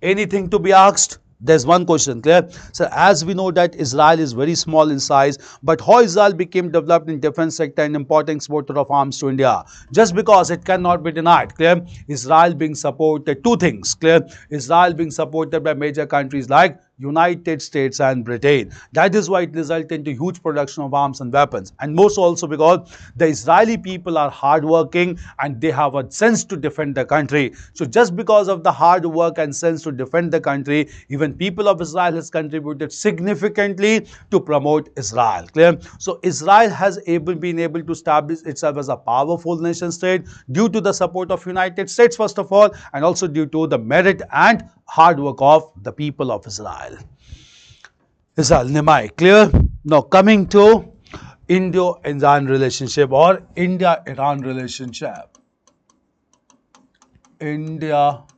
Anything to be asked? There's one question, clear? So as we know that Israel is very small in size, but how Israel became developed in defense sector and important exporter of arms to India? Just because it cannot be denied, clear? Israel being supported, two things, clear? Israel being supported by major countries like United States and Britain. That is why it resulted into huge production of arms and weapons. And most also because the Israeli people are hardworking and they have a sense to defend the country. So just because of the hard work and sense to defend the country, even people of Israel has contributed significantly to promote Israel. Clear? So Israel has been able to establish itself as a powerful nation state due to the support of United States first of all, and also due to the merit and hard work of the people of Israel. Israel, Nimai, clear? Now coming to Indo-Iran relationship or India-Iran relationship. India-Iran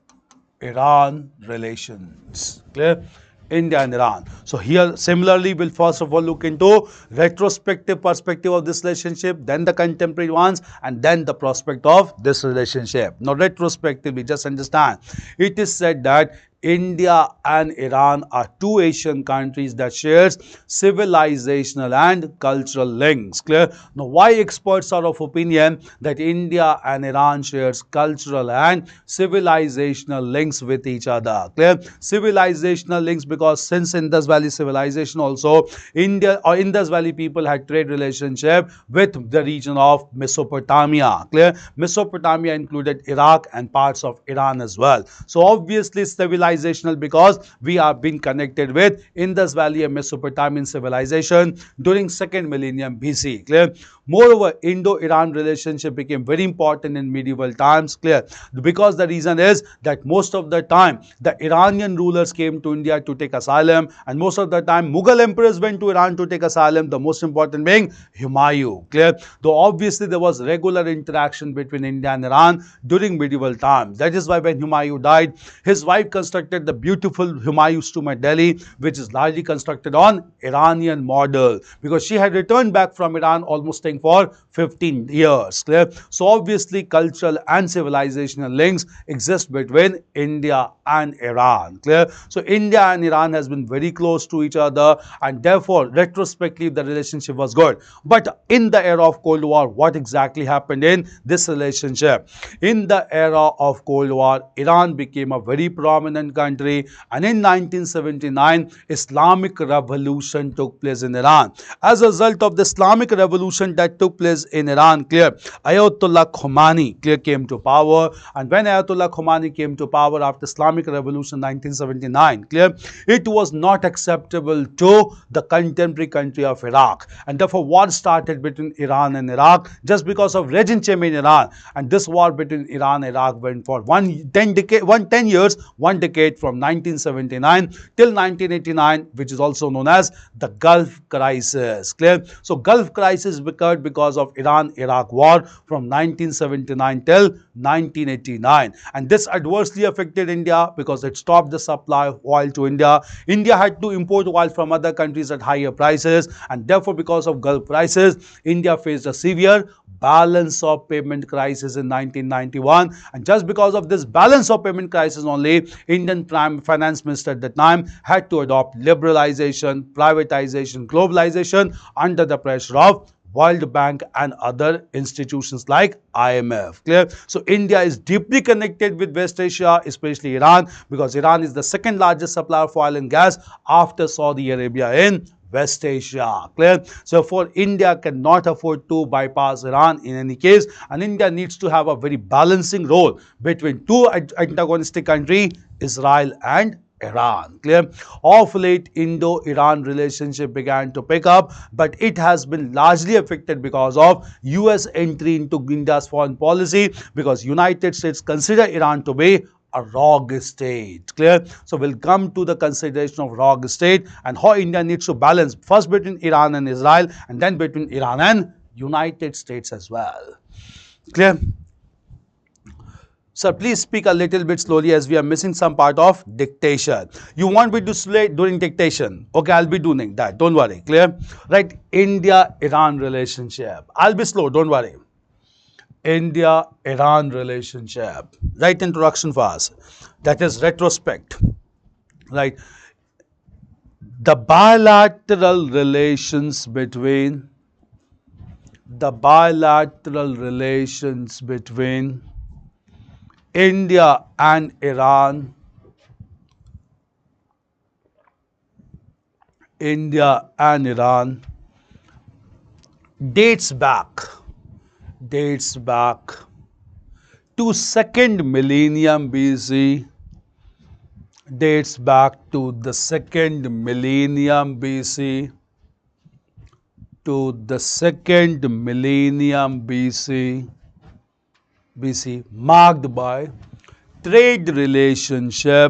relations, clear? India and Iran. So here similarly we'll first of all look into retrospective perspective of this relationship, then the contemporary ones, and then the prospect of this relationship. Now retrospectively, just understand, it is said that India and Iran are two Asian countries that shares civilizational and cultural links. Clear? Now, why experts are of opinion that India and Iran shares cultural and civilizational links with each other? Clear? Civilizational links because since Indus Valley civilization also, India or Indus Valley people had trade relationship with the region of Mesopotamia. Clear? Mesopotamia included Iraq and parts of Iran as well. So obviously civilization civilizational because we are being connected with Indus Valley and Mesopotamian civilization during second millennium BC. Clear? Moreover, Indo-Iran relationship became very important in medieval times. Clear? Because the reason is that most of the time the Iranian rulers came to India to take asylum, and most of the time Mughal emperors went to Iran to take asylum, the most important being Humayun. Clear? Though obviously there was regular interaction between India and Iran during medieval times. That is why when Humayun died, his wife constructed the beautiful Humayun's tomb at Delhi, which is largely constructed on Iranian model, because she had returned back from Iran almost staying for 15 years. Clear? So obviously cultural and civilizational links exist between India and Iran. Clear? So India and Iran has been very close to each other, and therefore retrospectively the relationship was good. But in the era of Cold War, what exactly happened in this relationship? In the era of Cold War, Iran became a very prominent country, and in 1979 Islamic revolution took place in Iran. As a result of the Islamic revolution that took place in Iran, clear, Ayatollah Khomeini clear came to power, and when Ayatollah Khomeini came to power after Islamic revolution 1979, clear, it was not acceptable to the contemporary country of Iraq, and therefore war started between Iran and Iraq just because of regime change in Iran. And this war between Iran and Iraq went for 10 years, one decade, from 1979 till 1989, which is also known as the Gulf Crisis. Clear? So Gulf Crisis occurred because of Iran-Iraq war from 1979 till 1989, and this adversely affected India because it stopped the supply of oil to India. India had to import oil from other countries at higher prices, and therefore because of Gulf crisis, India faced a severe balance of payment crisis in 1991, and just because of this balance of payment crisis only, Indian Prime Finance Minister at that time had to adopt liberalization, privatization, globalization under the pressure of World Bank and other institutions like IMF. Clear? So India is deeply connected with West Asia, especially Iran, because Iran is the second largest supplier of oil and gas after Saudi Arabia in West Asia. Clear? So for India cannot afford to bypass Iran in any case, and India needs to have a very balancing role between two antagonistic countries, Israel and Iran. Clear? Of late, Indo-Iran relationship began to pick up, but it has been largely affected because of US entry into India's foreign policy, because United States consider Iran to be a rogue state. Clear? So we'll come to the consideration of rogue state and how India needs to balance first between Iran and Israel, and then between Iran and United States as well. Clear? Sir, please speak a little bit slowly as we are missing some part of dictation. You want me to slow during dictation? Okay, I'll be doing that. Don't worry. Clear? Right? India-Iran relationship. I'll be slow. Don't worry. India-Iran relationship. Right introduction for us. That is retrospect. Right? The bilateral relations between India and Iran, dates back to second millennium BC, dates back to the second millennium BC, marked by trade relationship,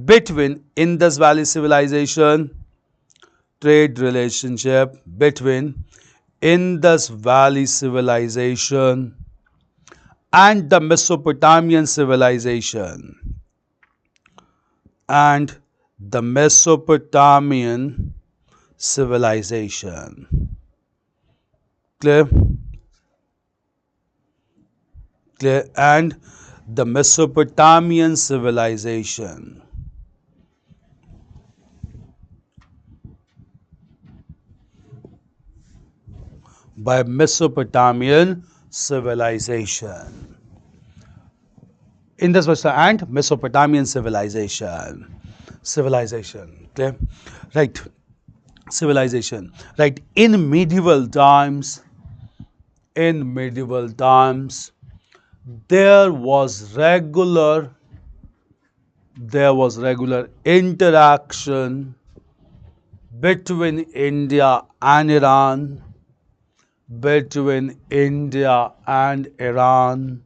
between Indus Valley civilization, and the Mesopotamian civilization, Clear? Clear? And the Mesopotamian civilization. By Mesopotamian civilization. Indus and Mesopotamian civilization. civilization. Okay, right. Civilization. Right. In medieval times, there was regular interaction between India and Iran, between India and Iran,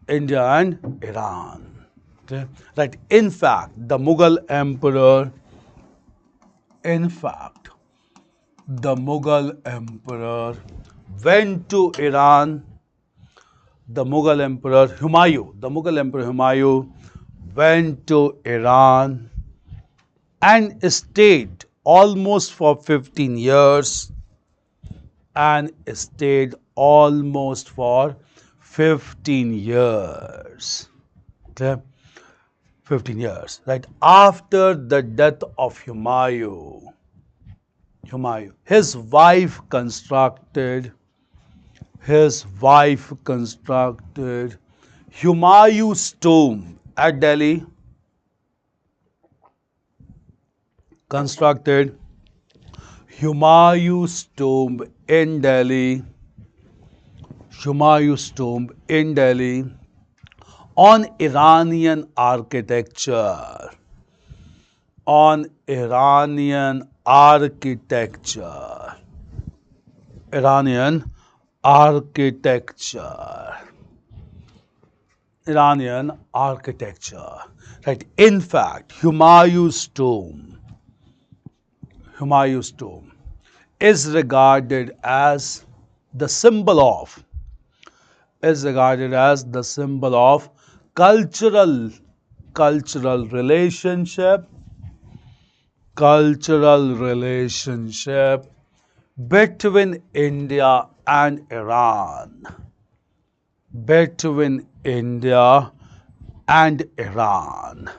India and Iran. Okay? Right. In fact, the Mughal emperor went to Iran. The Mughal Emperor Humayun went to Iran and stayed almost for 15 years and stayed almost for 15 years. Okay? 15 years. Right. After the death of Humayun, his wife constructed Humayun's tomb at Delhi, constructed Humayun's tomb in Delhi, Humayun's tomb in Delhi on Iranian architecture, on Iranian architecture, Iranian architecture, Iranian architecture. Right. In fact, Humayun's tomb is regarded as the symbol of cultural relationship between India and Iran, between India and Iran,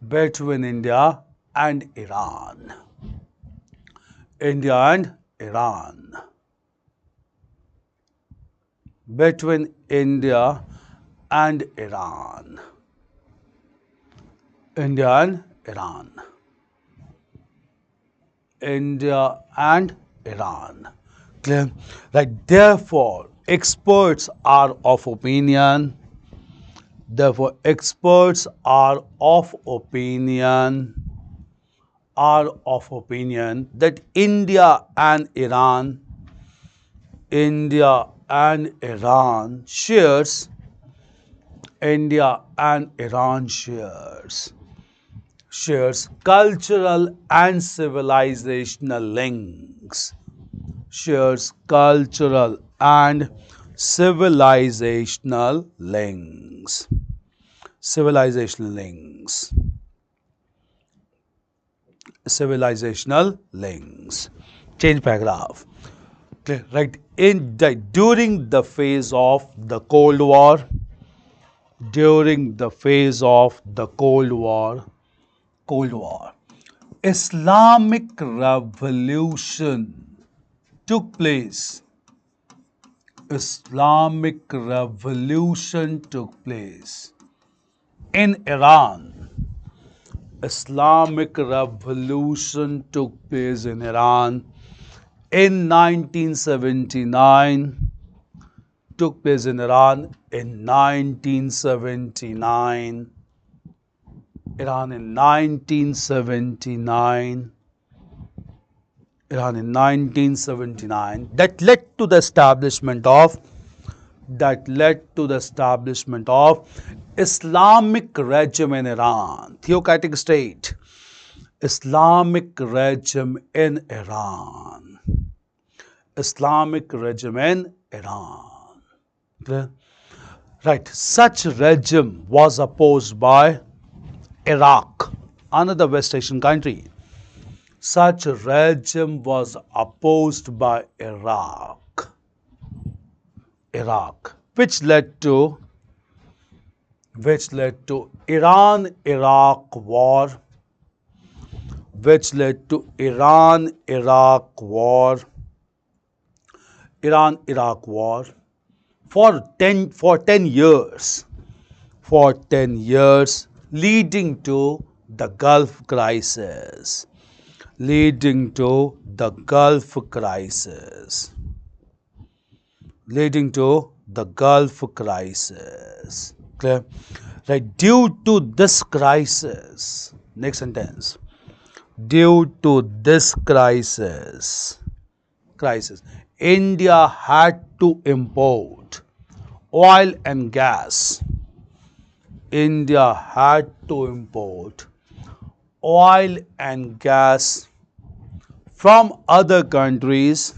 between India and Iran, India and Iran, between India and Iran, India and Iran, India and Iran. Clear? Right. Therefore, experts are of opinion that India and Iran shares cultural and civilizational links. Shares cultural and civilizational links. Civilizational links. Change paragraph. Right. During the phase of the Cold War, Islamic Revolution took place. In Iran. Islamic Revolution took place in Iran in 1979. Took place in Iran in 1979. Iran in 1979. That led to the establishment of Islamic regime in Iran, theocratic state, Islamic regime in Iran, Right. Such regime was opposed by Iraq, another West Asian country. Such regime was opposed by Iraq, which led to Iran-Iraq war, for 10 years. leading to the Gulf crisis. Leading to the Gulf crisis. Leading to the Gulf crisis. Clear? Right. Due to this crisis, next sentence. Due to this crisis, India had to import oil and gas. India had to import oil and gas from other countries,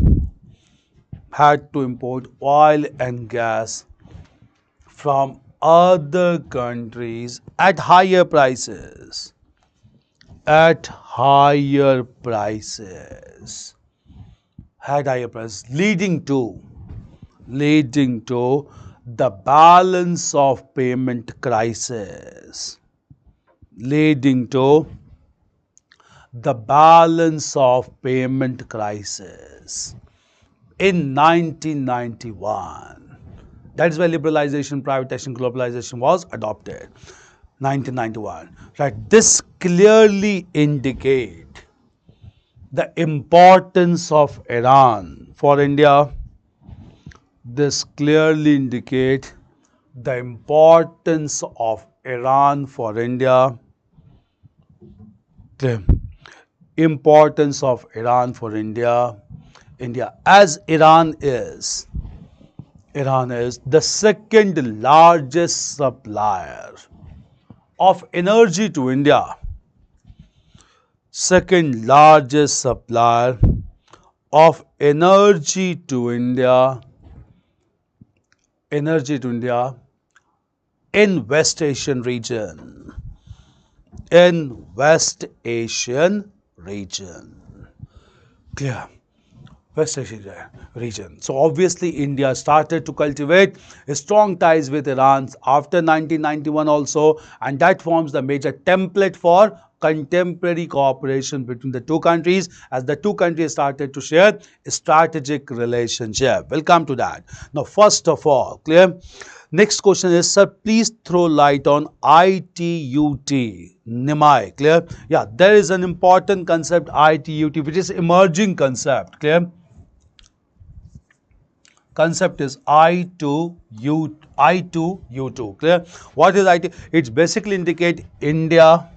had to import oil and gas from other countries at higher prices. At higher prices. Had higher prices, leading to the balance of payment crisis. Leading to the balance of payment crisis in 1991. That is why liberalization, privatization, globalization was adopted. 1991. Right. This clearly indicate the importance of Iran for India. This clearly indicate the importance of Iran for India. Importance of Iran for India. As Iran is the second largest supplier of energy to India. Second largest supplier of energy to India. In West Asian region. In West Asian region. Clear? West Asian region. So obviously India started to cultivate strong ties with Iran after 1991 also, and that forms the major template for contemporary cooperation between the two countries, as the two countries started to share a strategic relationship. We'll come to that. Now, first of all, clear? Next question is, sir, please throw light on ITUT, Nimai, clear? Yeah, there is an important concept, ITUT, which is emerging concept, clear? Concept is I2U2, clear? What is IT? It's basically indicate India,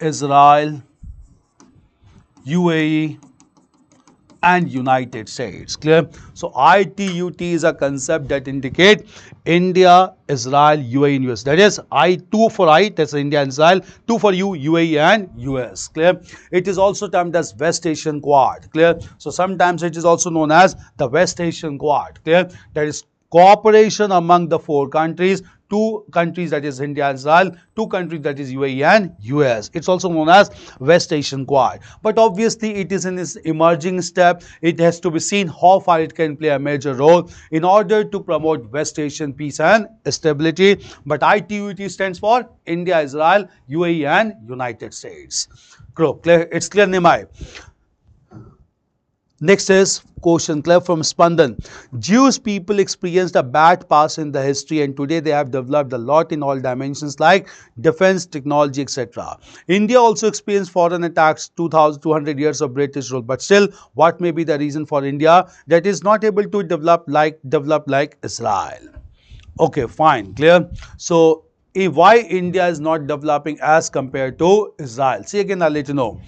Israel, UAE, and United States. Clear? So ITUT is a concept that indicate India, Israel, UAE, and US. That is I2 for I, that's India and Israel, 2 for U, UAE and US. Clear? It is also termed as West Asian Quad. Clear? So sometimes it is also known as the West Asian Quad. Clear? That is cooperation among the four countries, two countries, that is India and Israel, two countries, that is UAE and US. It's also known as West Asian Quad. But obviously it is in its emerging step. It has to be seen how far it can play a major role in order to promote West Asian peace and stability. But ITUT stands for India, Israel, UAE and United States. Clear? It's clear, Nimai? Next is question, clear, from Spandan. Jewish people experienced a bad past in the history, and today they have developed a lot in all dimensions like defense, technology, etc. India also experienced foreign attacks, 2,200 years of British rule. But still, what may be the reason for India that is not able to develop like Israel? Okay, fine, clear. So why India is not developing as compared to Israel? See, again, I'll let you know.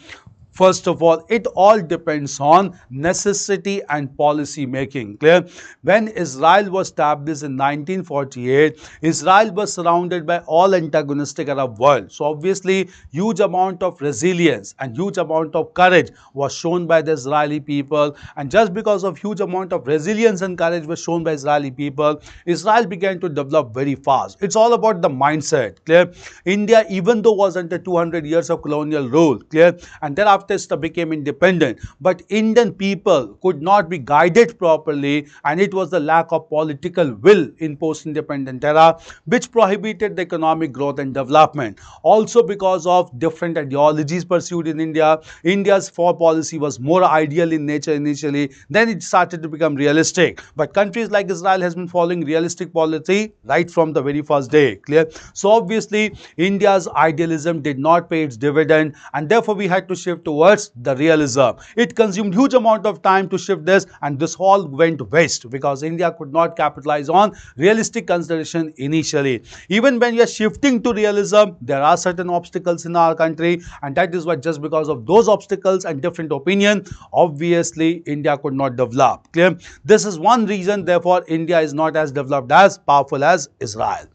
First of all, it all depends on necessity and policy making. Clear? When Israel was established in 1948, Israel was surrounded by all antagonistic Arab world. So obviously, huge amount of resilience and huge amount of courage was shown by the Israeli people. And just because of huge amount of resilience and courage was shown by Israeli people, Israel began to develop very fast. It's all about the mindset. Clear? India, even though was under 200 years of colonial rule, clear, and thereafter after it became independent. But Indian people could not be guided properly, and it was the lack of political will in post-independent era which prohibited the economic growth and development. Also because of different ideologies pursued in India, India's foreign policy was more ideal in nature initially, then it started to become realistic. But countries like Israel has been following realistic policy right from the very first day. Clear? So obviously India's idealism did not pay its dividend, and therefore we had to shift towards the realism. It consumed huge amount of time to shift this, and this all went west because India could not capitalize on realistic consideration initially. Even when we are shifting to realism, there are certain obstacles in our country, and that is why just because of those obstacles and different opinion, obviously India could not develop. Clear? This is one reason therefore India is not as developed, as powerful as Israel.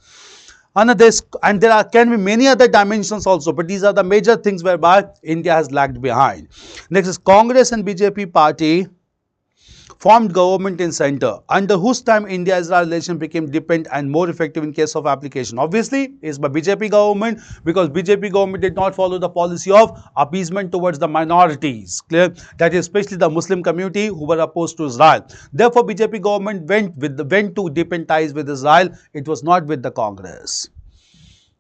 Another, and there can be many other dimensions also, but these are the major things whereby India has lagged behind. Next is Congress and BJP party formed government in center, under whose time India-Israel relation became deepened and more effective in case of application. Obviously, it's by BJP government, because BJP government did not follow the policy of appeasement towards the minorities. Clear? That is especially the Muslim community who were opposed to Israel. Therefore, BJP government went to deepen ties with Israel. It was not with the Congress.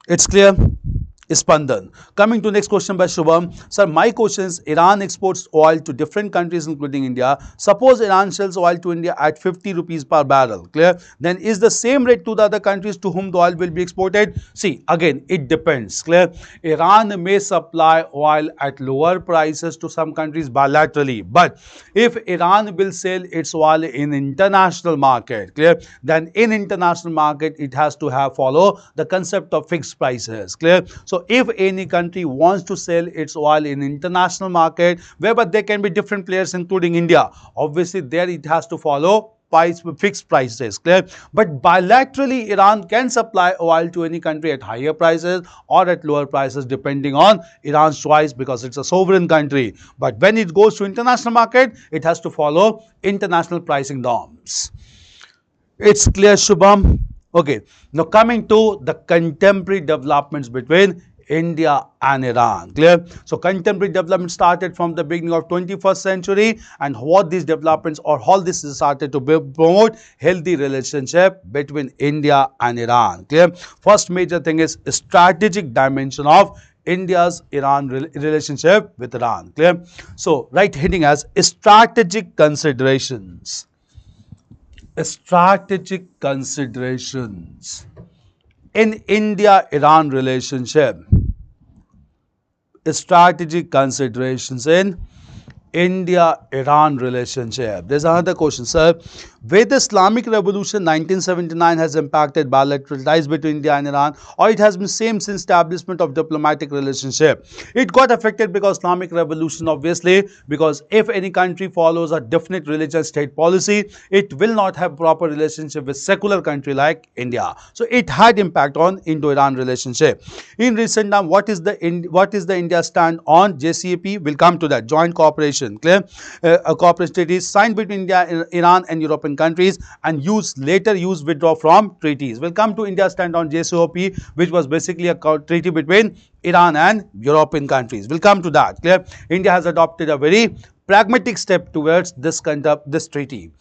It's clear? Spandan. Coming to next question by Shubham. Sir, my question is, Iran exports oil to different countries including India. Suppose Iran sells oil to India at 50 rupees per barrel. Clear? Then is the same rate to the other countries to whom the oil will be exported? See, again, it depends. Clear? Iran may supply oil at lower prices to some countries bilaterally. But if Iran will sell its oil in international market, clear? Then in international market, it has to follow the concept of fixed prices. Clear? So if any country wants to sell its oil in international market, whereby there can be different players including India, obviously there it has to follow fixed prices. Clear? But bilaterally Iran can supply oil to any country at higher prices or at lower prices depending on Iran's choice, because it's a sovereign country. But when it goes to international market, it has to follow international pricing norms. It's clear, Shubham? Okay, now coming to the contemporary developments between India and Iran. Clear? So contemporary development started from the beginning of 21st century, and what these developments or all this started to promote healthy relationship between India and Iran. Clear? First major thing is strategic dimension of India's Iran relationship with Iran. Clear? So right heading as strategic considerations. Strategic considerations in India-Iran relationship. Strategic considerations in India-Iran relationship. There's another question, sir. Whether Islamic Revolution 1979 has impacted bilateral ties between India and Iran, or it has been same since establishment of diplomatic relationship. It got affected because Islamic Revolution, obviously, because if any country follows a definite religious state policy, it will not have proper relationship with secular country like India. So it had impact on Indo-Iran relationship. In recent time, what is the India stand on JCPOA? We'll come to that. Joint cooperation. Clear? A cooperation treaty signed between India, Iran and European countries, and later withdraw from treaties. We'll come to India's stand on JCPOA, which was basically a treaty between Iran and European countries. We'll come to that. Clear? India has adopted a very pragmatic step towards this this treaty.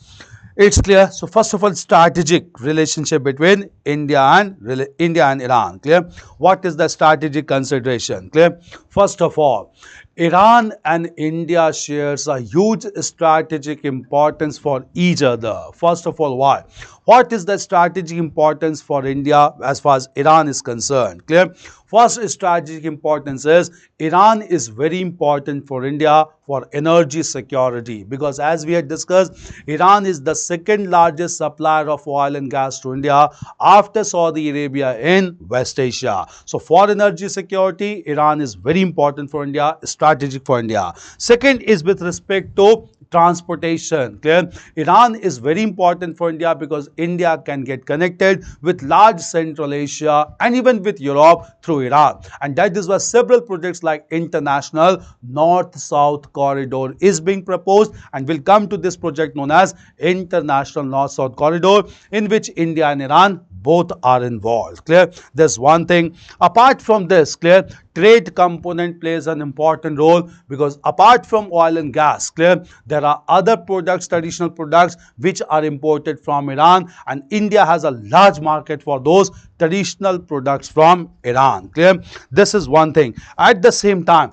It's clear. So first of all, strategic relationship between India and Iran. Clear? What is the strategic consideration? Clear? First of all, Iran and India shares a huge strategic importance for each other. First of all, why? What is the strategic importance for India as far as Iran is concerned? Clear? First strategic importance is Iran is very important for India for energy security, because as we had discussed, Iran is the second largest supplier of oil and gas to India after Saudi Arabia in West Asia. So for energy security, Iran is very important for India, strategic for India. Second is with respect to transportation. Clear? Iran is very important for India because India can get connected with large Central Asia and even with Europe through Iran. And that is why several projects like International North-South Corridor is being proposed, and we'll come to this project known as International North-South Corridor, in which India and Iran both are involved. Clear? There's one thing. Apart from this, clear, trade component plays an important role because apart from oil and gas, clear, there are other products, traditional products, which are imported from Iran, and India has a large market for those traditional products from Iran. Clear? This is one thing. At the same time,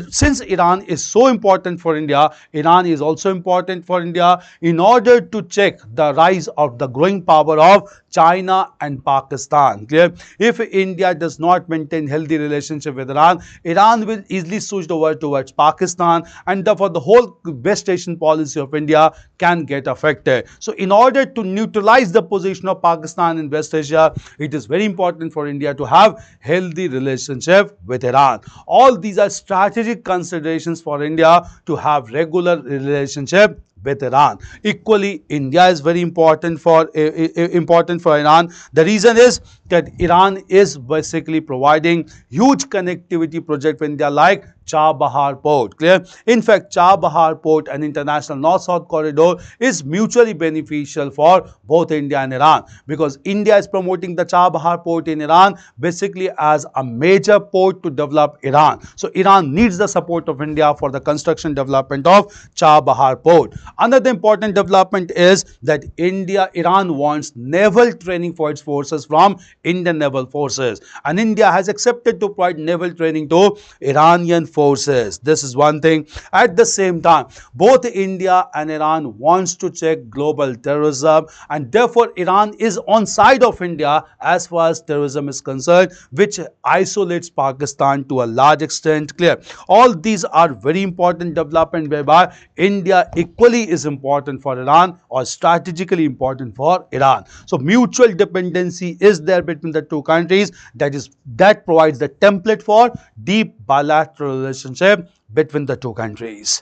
since Iran is so important for India, Iran is also important for India in order to check the rise of the growing power of China and Pakistan. Clear? If India does not maintain healthy relationship with Iran, Iran will easily switch over towards Pakistan, and therefore the whole West Asian policy of India can get affected. So in order to neutralize the position of Pakistan in West Asia, it is very important for India to have healthy relationship with Iran. All these are strategic considerations for India to have regular relationship with Iran. Equally, India is very important for Iran. The reason is that Iran is basically providing huge connectivity project for India like Chabahar Port. Clear? In fact, Chabahar Port and International North-South Corridor is mutually beneficial for both India and Iran, because India is promoting the Chabahar Port in Iran basically as a major port to develop Iran. So Iran needs the support of India for the construction development of Chabahar Port. Another important development is that Iran wants naval training for its forces from Indian naval forces, and India has accepted to provide naval training to Iranian forces. This is one thing. At the same time, both India and Iran wants to check global terrorism, and therefore Iran is on side of India as far as terrorism is concerned, which isolates Pakistan to a large extent. Clear? All these are very important development whereby India equally is important for Iran or strategically important for Iran. So mutual dependency is there between the two countries, that provides the template for deep bilateral relationship between the two countries.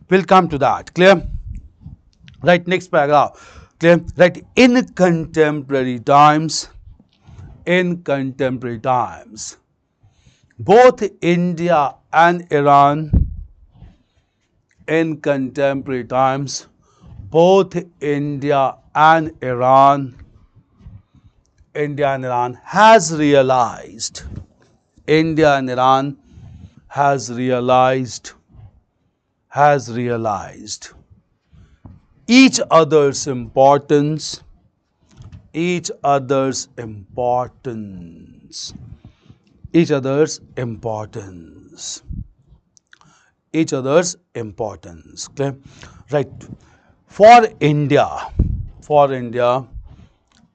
We'll come to that. Clear? Right, next paragraph. Clear? Right, in contemporary times, both India and Iran, in contemporary times, both India and Iran has realized each other's importance, each other's importance. Okay? Right. For India,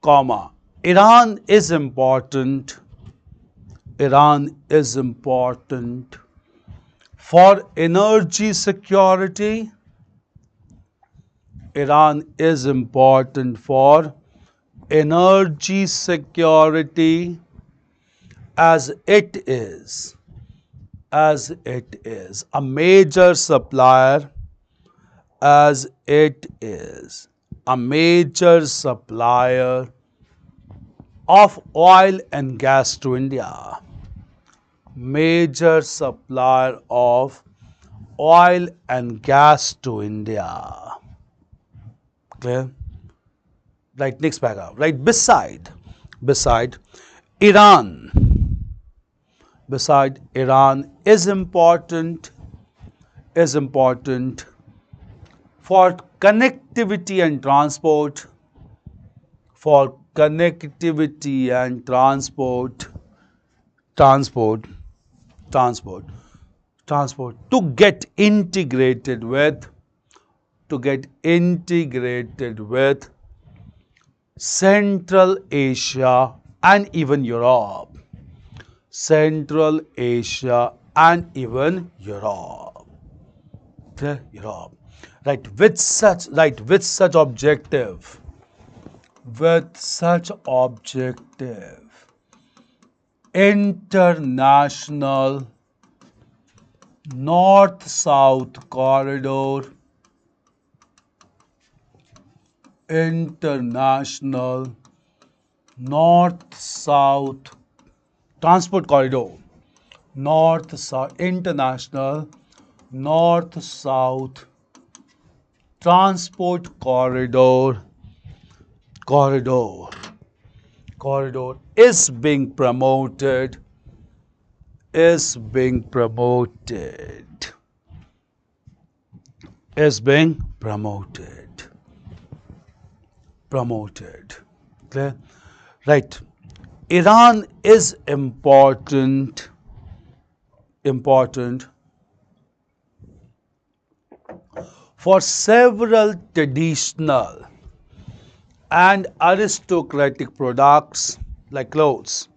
comma, Iran is important for energy security. Iran is important for energy security as it is a major supplier, of oil and gas to India. Major supplier of oil and gas to India. Clear? Right, next paragraph. Right, beside Iran is important for connectivity and transport, to get integrated with Central Asia and even Europe. Okay? Europe. Right, with such objective, International North-South Corridor international north-south transport corridor. North-south international north-south transport corridor corridor is being promoted is being promoted is being promoted. Clear? Right. Iran is important for several traditional and aristocratic products like clothes.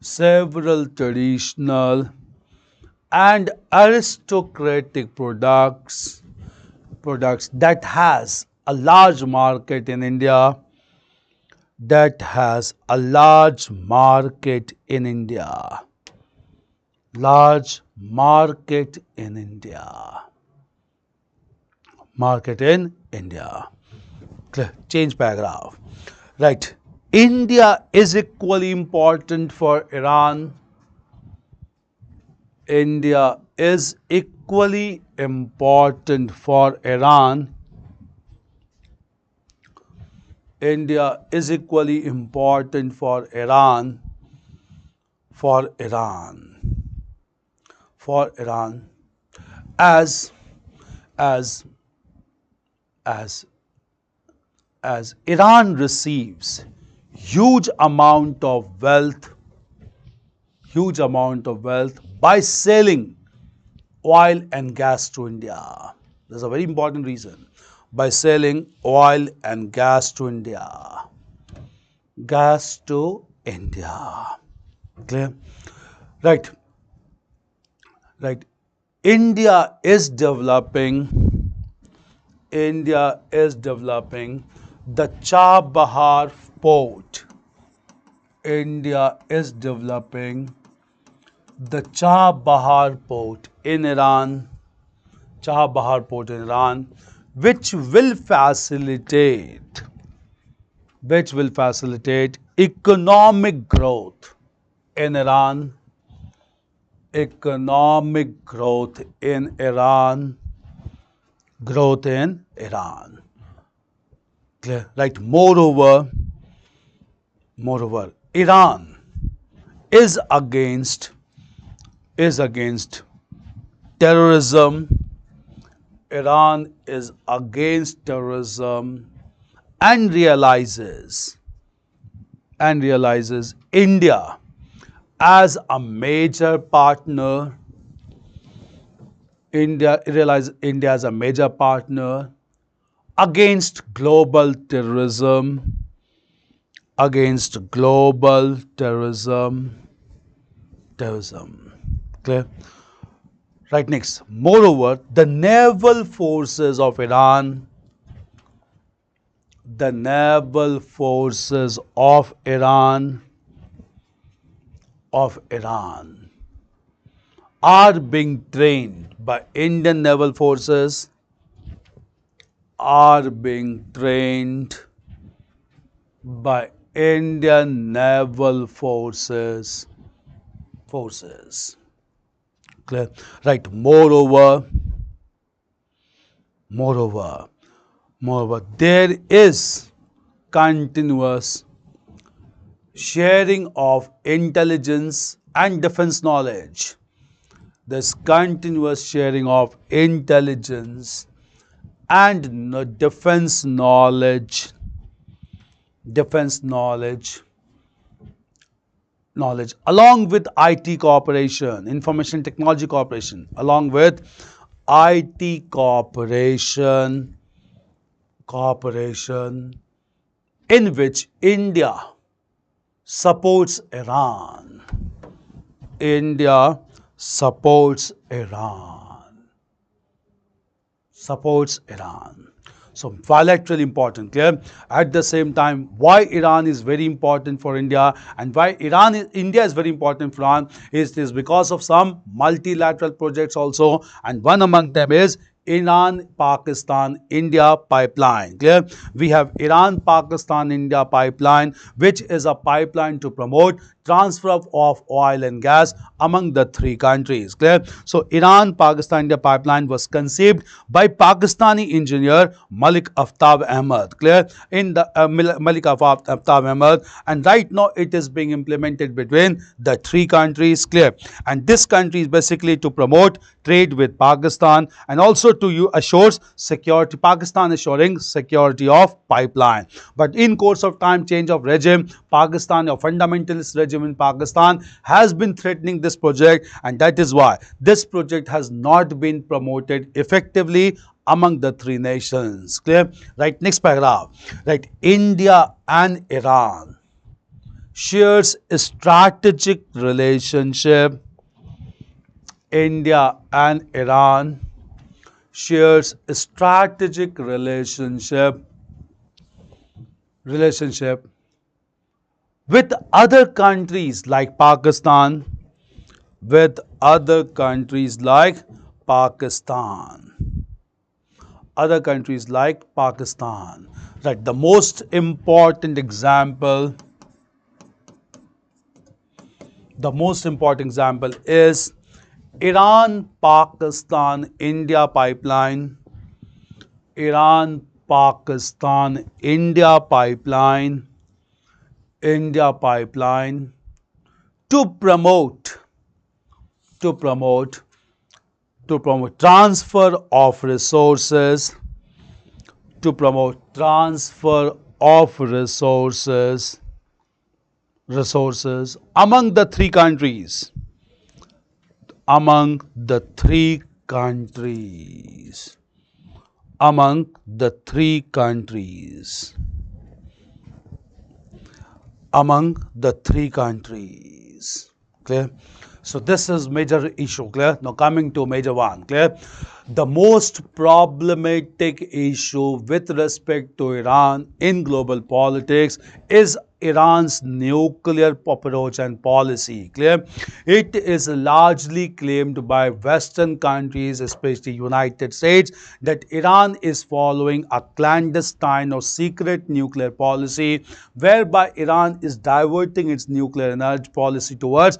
Several traditional and aristocratic products that has a large market in India, that has a large market in India. Large market in India. Market in India. Change paragraph. Right. India is equally important for Iran. India is equally important for Iran. India is equally important for Iran. For Iran, as as Iran receives huge amount of wealth by selling oil and gas to India. There's a very important reason. By selling oil and gas to India. Gas to India. Clear? Right. Right. India is developing the Chabahar port. India is developing the Chabahar port in Iran. Chabahar port in Iran, which will facilitate economic growth in Iran. Economic growth in Iran. Growth in Iran. Clear? Right. Moreover, Iran is against terrorism. Iran is against terrorism and realizes India as a major partner. India realizes India as a major partner against global terrorism. Clear? Right, next. Moreover, the naval forces of Iran are being trained by Indian naval forces. Are being trained by Indian naval forces. Clear? Right. Moreover, there is continuous sharing of intelligence and defense knowledge. There's continuous sharing of intelligence and defense knowledge along with IT cooperation, information technology cooperation, along with IT cooperation in which India supports Iran. India supports Iran. So bilateral important, clear? At the same time, why Iran is very important for India and why India is very important for Iran is because of some multilateral projects also, and one among them is Iran-Pakistan-India pipeline. Clear? We have Iran-Pakistan-India pipeline, which is a pipeline to promote transfer of oil and gas among the three countries. Clear? So Iran-Pakistan-India pipeline was conceived by Pakistani engineer Malik Aftab Ahmed. Clear? In the Malik Aftab Ahmed, and right now it is being implemented between the three countries. Clear? And this country is basically to promote trade with Pakistan and also to assure security. Pakistan assuring security of pipeline. But in course of time, change of regime, Pakistan, a fundamentalist regime in Pakistan, has been threatening this project, and that is why this project has not been promoted effectively among the three nations. Clear? Right, next paragraph. Right, India and Iran shares a strategic relationship. India and Iran shares a strategic relationship with other countries like Pakistan, with other countries like Pakistan. Other countries like Pakistan. Right, the most important example is Iran-Pakistan-India pipeline. Iran-Pakistan-India pipeline. India pipeline to promote transfer of resources, among the three countries. Among the three countries. Clear? So this is major issue. Clear? Now coming to major one. Clear? The most problematic issue with respect to Iran in global politics is Iran's nuclear approach and policy. Clear? It is largely claimed by Western countries, especially United States, that Iran is following a clandestine or secret nuclear policy, whereby Iran is diverting its nuclear energy policy towards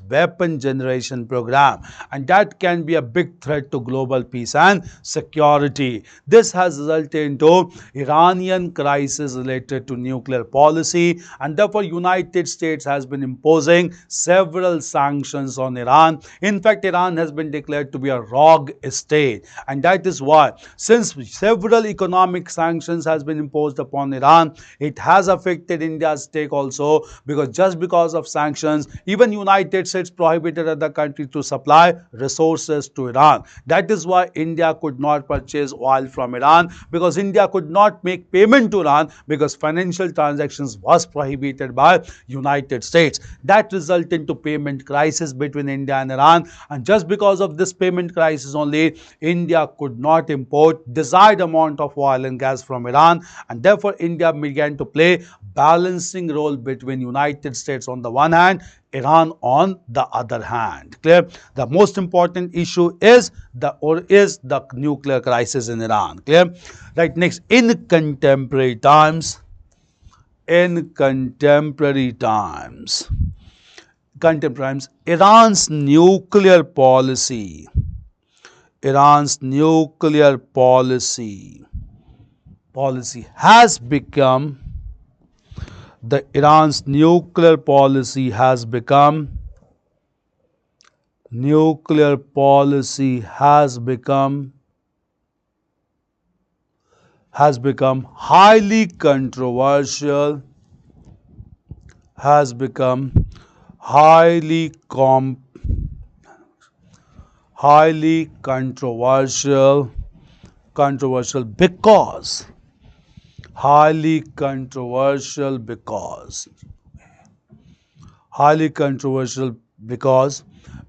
weapon generation program, and that can be a big threat to global peace and security. This has resulted into Iranian crisis related to nuclear policy, and therefore United States has been imposing several sanctions on Iran. In fact, Iran has been declared to be a rogue state, and that is why, since several economic sanctions has been imposed upon Iran, it has affected India's stake also, because just because of sanctions, even United States prohibited other countries to supply resources to Iran. That is why India could not purchase oil from Iran, because India could not make payment to Iran because financial transactions was prohibited by United States. That resulted into payment crisis between India and Iran, and just because of this payment crisis only, India could not import desired amount of oil and gas from Iran, and therefore India began to play balancing role between United States on the one hand, Iran on the other hand. Clear? The most important issue is the nuclear crisis in Iran. Clear? Right, next, in contemporary times, Iran's nuclear policy has become Iran's nuclear policy has become highly controversial,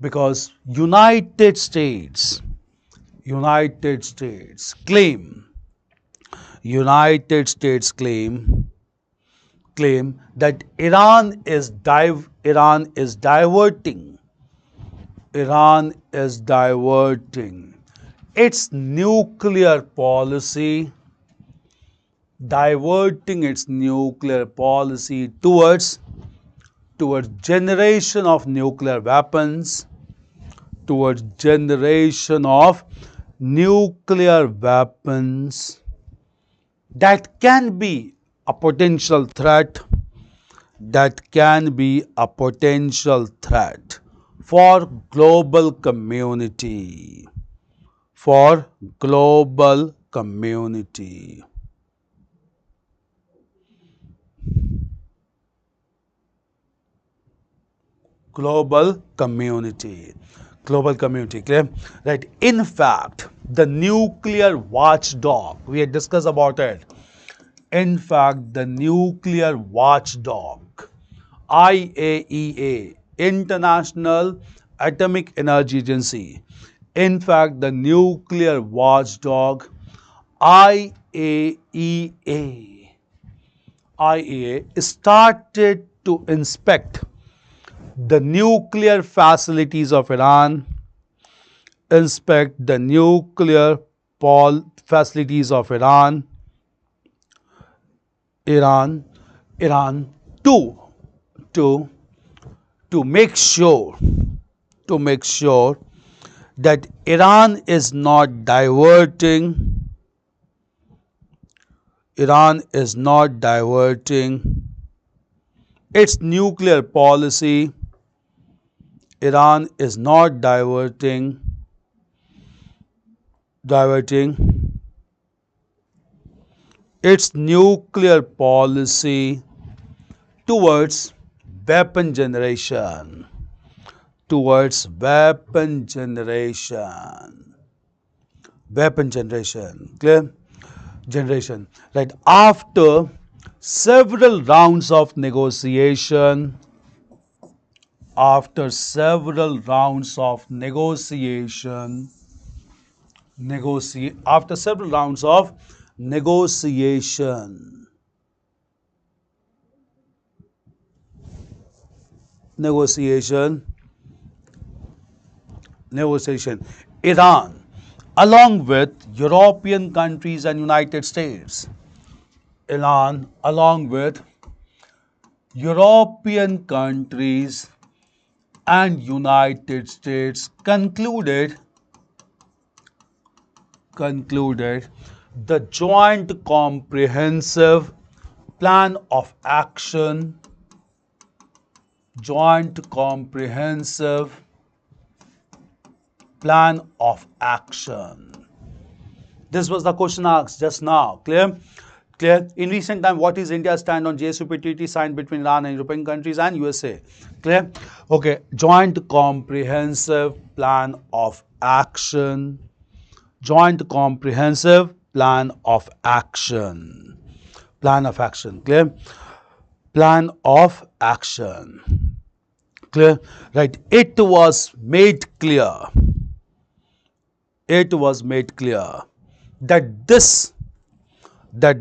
because United States claim that Iran is diverting its nuclear policy, diverting its nuclear policy towards generation of nuclear weapons, towards generation of nuclear weapons that can be a potential threat, for global community, for global community. Global community. Global community, clear? Right. In fact, the nuclear watchdog, we had discussed about it. In fact, the nuclear watchdog, IAEA, International Atomic Energy Agency. In fact, the nuclear watchdog, IAEA started to inspect the nuclear facilities of Iran, facilities of Iran to make sure that Iran is not diverting its nuclear policy. Iran is not diverting its nuclear policy towards weapon generation, clear? Generation, right? After several rounds of negotiation, after several rounds of negotiation, Iran, along with European countries and United States, concluded the joint comprehensive plan of action, This was the question asked just now. Clear? In recent time, what is India's stand on JSP treaty signed between Iran and European countries and USA? Clear? Okay. Joint comprehensive plan of action. Clear? Plan of action. Clear? Right. It was made clear that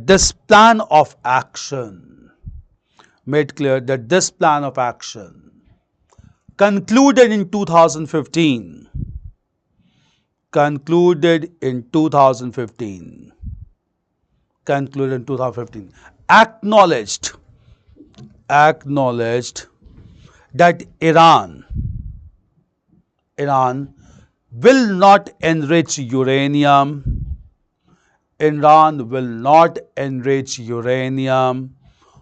this plan of action concluded in 2015 acknowledged that Iran will not enrich uranium.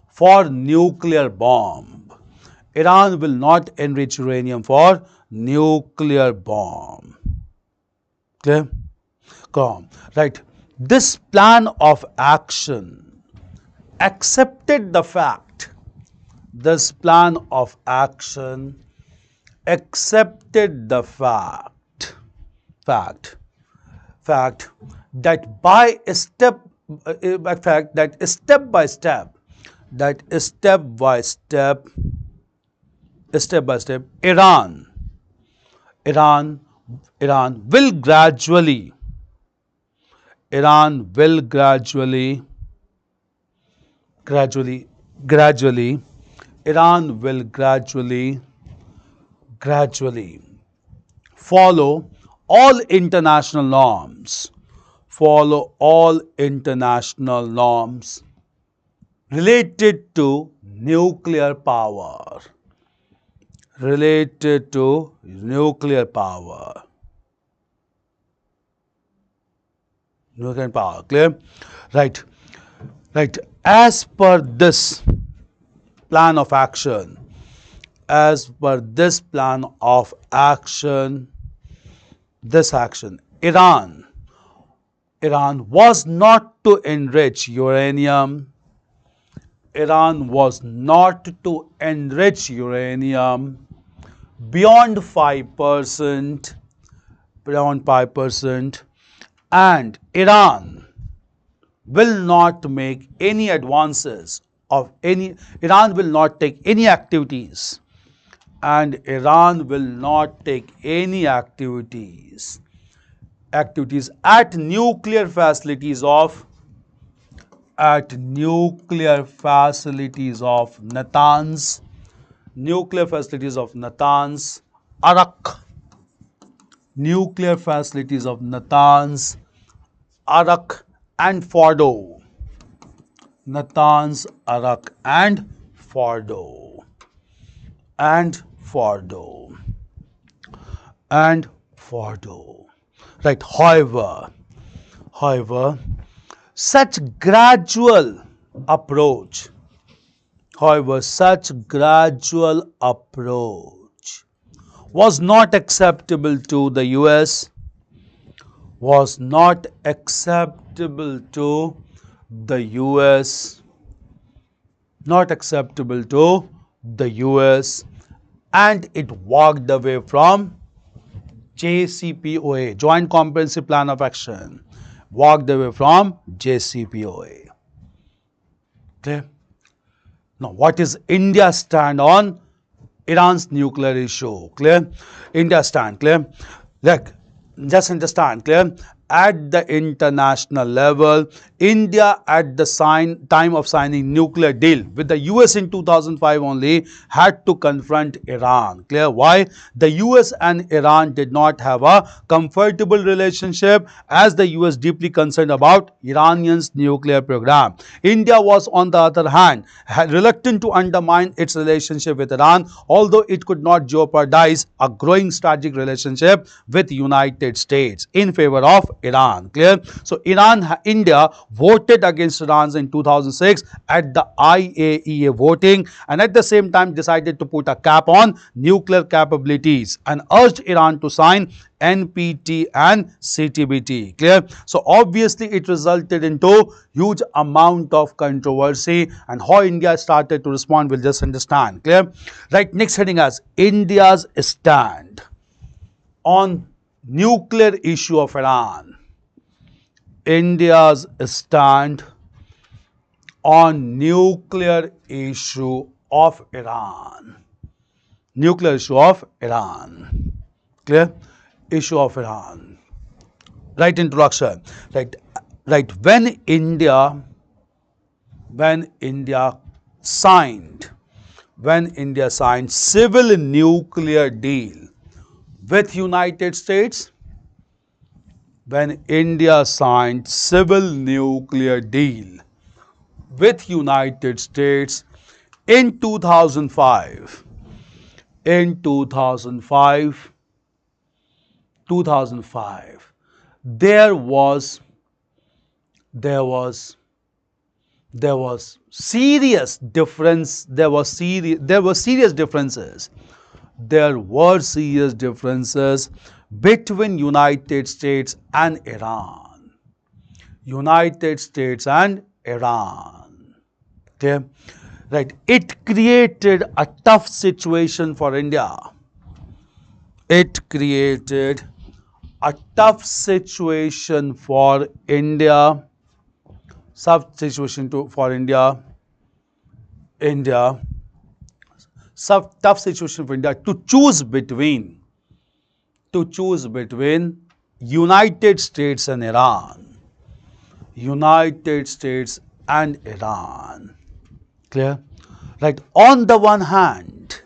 For nuclear bomb. Iran will not enrich uranium for nuclear bomb. Clear? Come. Right. This plan of action accepted the fact. That by step by step, Iran will gradually follow all international norms, follow all international norms related to nuclear power, related to nuclear power. Nuclear power, clear? Right, right. As per this plan of action, as per this plan of action, Iran was not to enrich uranium. Iran was not to enrich uranium beyond 5%, and Iran will not make any advances of any, Iran will not take any activities, and Iran will not take any activities at nuclear facilities of Natanz, Arak, nuclear facilities of Natanz, Arak and Fordo. Natanz, Arak and Fordo. Right. However, such gradual approach was not acceptable to the US, was not acceptable to the US, not acceptable to the US, and it walked away from JCPOA, Joint Comprehensive Plan of Action, walked away from JCPOA. Clear? Now, what is India's stand on Iran's nuclear issue? Clear? India's stand, clear? Like, just understand, clear? At the international level, India at the time of signing nuclear deal with the US in 2005 only had to confront Iran. Clear? Why? The US and Iran did not have a comfortable relationship, as the US deeply concerned about Iranians' nuclear program. India was, on the other hand, reluctant to undermine its relationship with Iran, although it could not jeopardize a growing strategic relationship with United States in favor of Iran. Clear? So, India voted against Iran in 2006 at the IAEA voting, and at the same time decided to put a cap on nuclear capabilities and urged Iran to sign NPT and CTBT. Clear? So, obviously it resulted into huge amount of controversy, and how India started to respond, we'll just understand. Clear? Right, next heading as India's stand on nuclear issue of Iran. India's stand on nuclear issue of Iran. Nuclear issue of Iran. Clear? Issue of Iran. Right, introduction. Right. When India signed civil nuclear deal with United States, when India signed civil nuclear deal with United States in 2005, there was serious difference. There were serious differences between United States and Iran. Okay? Right. It created a tough situation for India. Tough situation for India to choose between United States and Iran. Clear? Right. On the one hand,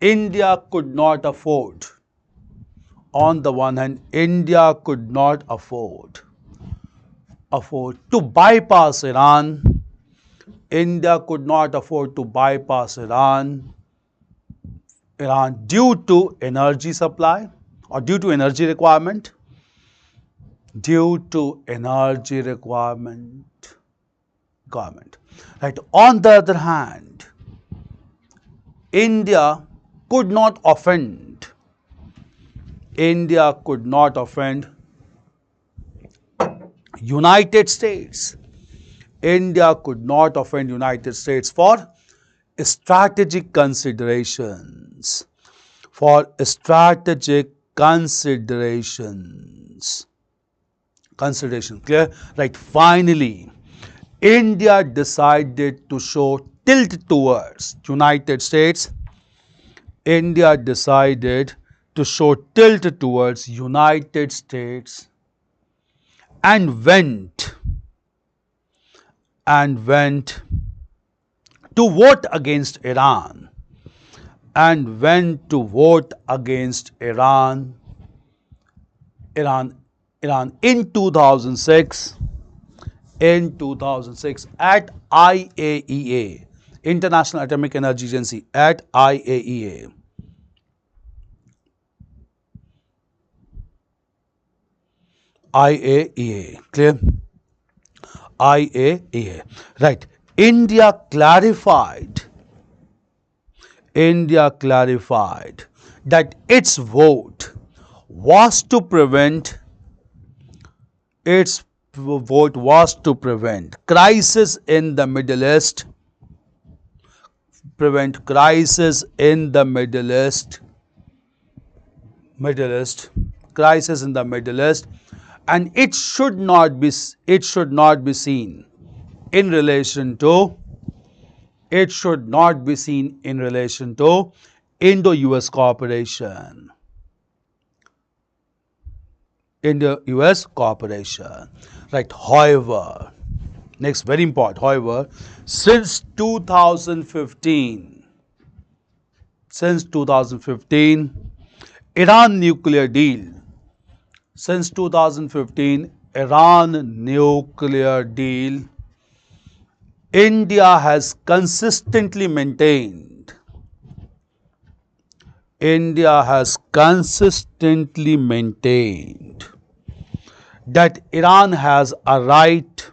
India could not afford on the one hand, India could not afford to bypass Iran. India could not afford to bypass Iran due to energy supply or due to energy requirement, Right. On the other hand, India could not offend. United States. India could not offend United States for strategic considerations. Clear? Right. Finally, India decided to show tilt towards United States. India decided to show tilt towards United States and went to vote against Iran. In 2006 at IAEA, International Atomic Energy Agency, at IAEA. Clear? IAEA. Right. India clarified that its vote was to prevent crisis in the Middle East, and it should not be seen in relation to Indo-US cooperation. Right. However, next very important. However, since 2015, Iran nuclear deal. Since 2015, Iran nuclear deal, India has consistently maintained that Iran has a right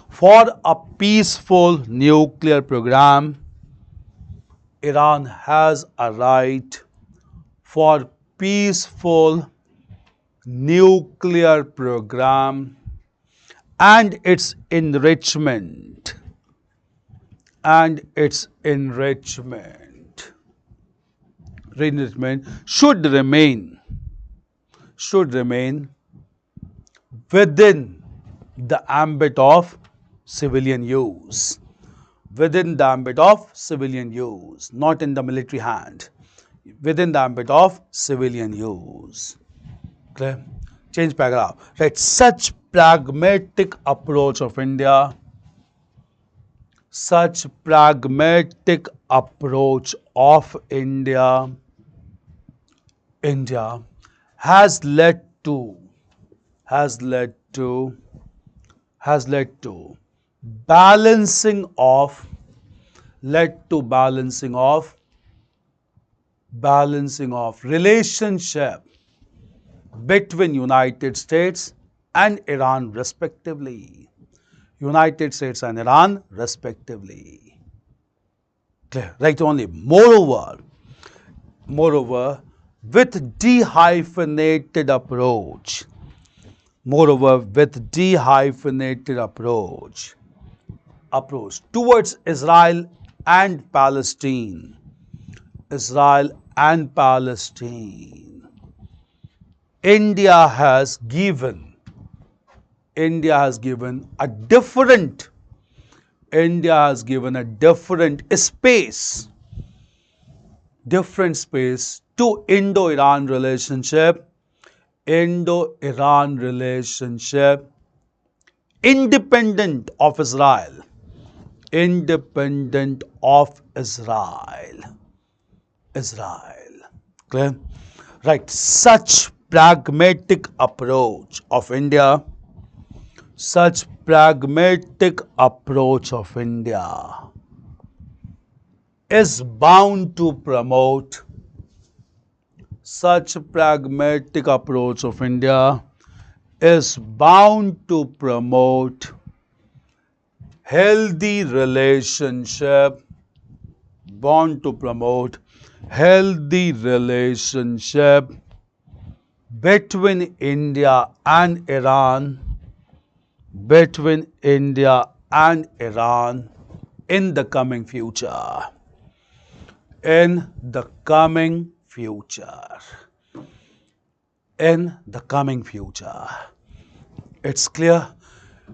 for a peaceful nuclear program. Iran has a right for peaceful nuclear program, and its enrichment should remain within the ambit of civilian use, not in the military hand, within the ambit of civilian use. Clear? Change paragraph. Right. Such pragmatic approach of India has led to balancing of relationship between United States and Iran respectively. Clear. Right. Only moreover, with dehyphenated approach, towards Israel and Palestine, India has given a different space to Indo-Iran relationship, independent of Israel. Israel. Clear? Right. Such pragmatic approach of India, such pragmatic approach of India is bound to promote, such pragmatic approach of India is bound to promote healthy relationship, bound to promote healthy relationship between India and Iran, between India and Iran in the coming future, in the coming future, in the coming future. It's clear.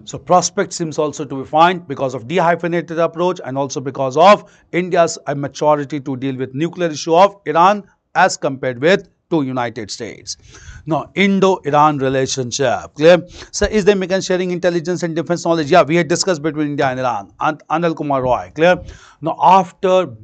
So prospect seems also to be fine because of dehyphenated approach and also because of India's immaturity to deal with nuclear issue of Iran as compared with to United States. Now, Indo-Iran relationship, clear? So, is there Megan sharing intelligence and defense knowledge? Yeah, we had discussed between India and Iran. And Anil Kumar Roy, clear? Now, after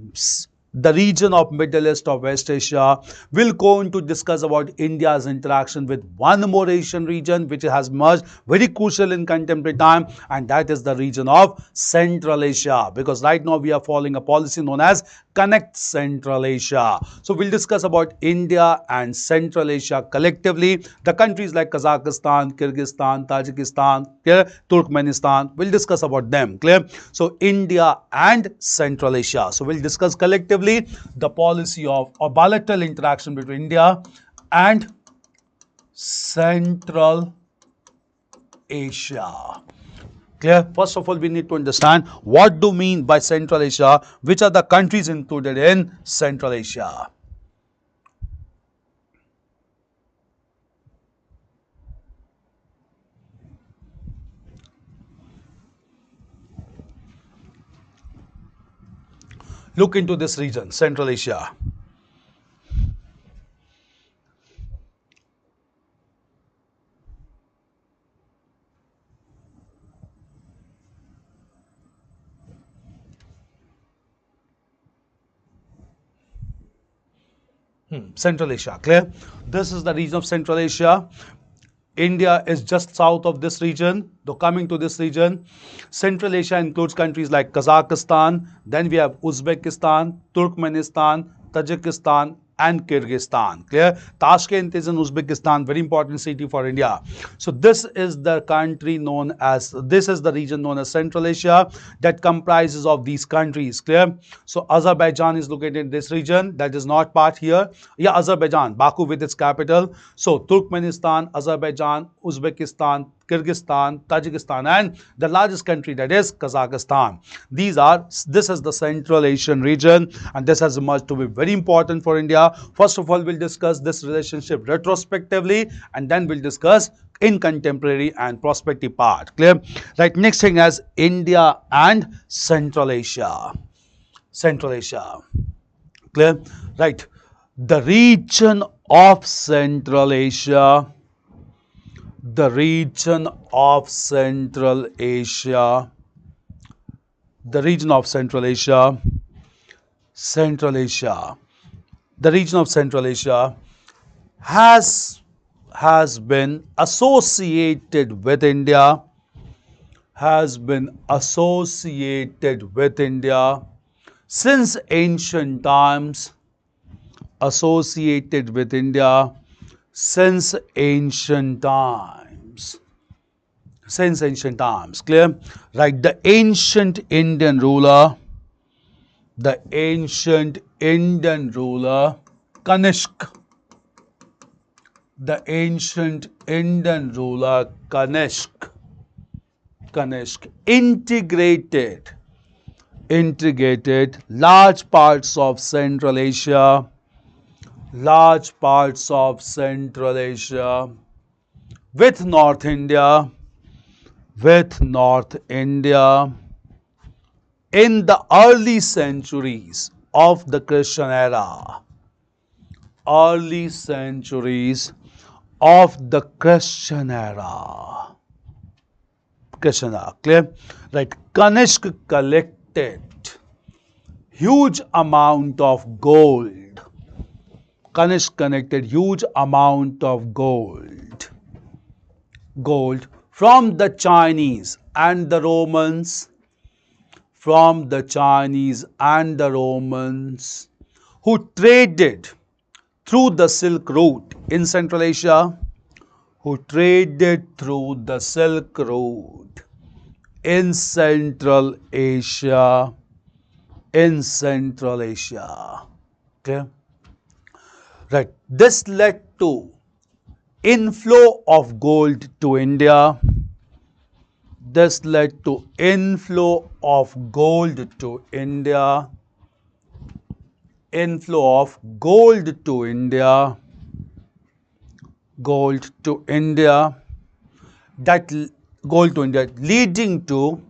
the region of Middle East or West Asia, we'll go into discuss about India's interaction with one more Asian region which has merged very crucial in contemporary time, and that is the region of Central Asia, because right now we are following a policy known as Connect Central Asia. So we'll discuss about India and Central Asia collectively, the countries like Kazakhstan, Kyrgyzstan, Tajikistan, clear? Turkmenistan, we'll discuss about them, clear? So India and Central Asia. So we'll discuss collectively the policy of or bilateral interaction between India and Central Asia. Clear? First of all, we need to understand what do mean by Central Asia, which are the countries included in Central Asia. Look into this region, Central Asia. Central Asia, clear? This is the region of Central Asia. India is just south of this region. Though coming to this region, Central Asia includes countries like Kazakhstan, then we have Uzbekistan, Turkmenistan, Tajikistan, and Kyrgyzstan. Clear? Tashkent is in Uzbekistan, very important city for India. So this is the country known as, this is the region known as Central Asia that comprises of these countries. Clear? So Azerbaijan is located in this region, that is not part here. Yeah, Azerbaijan, Baku with its capital. So Turkmenistan, Azerbaijan, Uzbekistan, Kyrgyzstan, Tajikistan, and the largest country, that is Kazakhstan. This is the Central Asian region, and this has emerged to be very important for India. First of all, we'll discuss this relationship retrospectively, and then we'll discuss in contemporary and prospective part. Clear? Right, next thing is India and Central Asia. Central Asia. Clear? Right. The region of Central Asia, the region of Central Asia, the region of Central Asia, Central Asia, the region of Central Asia has been associated with India, has been associated with India since ancient times, associated with India since ancient times. Since ancient times. Clear? Right. The ancient Indian ruler, Kanishk, the ancient Indian ruler Kanishk integrated large parts of Central Asia, with North India, in the early centuries of the Christian era. Early centuries of the Christian era. Clear? Right. Kanishk collected huge amount of gold Kanishk collected huge amount of gold from the Chinese and the Romans, who traded through the Silk Route in Central Asia, who traded through the Silk Route in Central Asia, Okay, right. This led to inflow of gold to India. This led to inflow of gold to India. Inflow of gold to India. Gold to India. That gold to India, leading to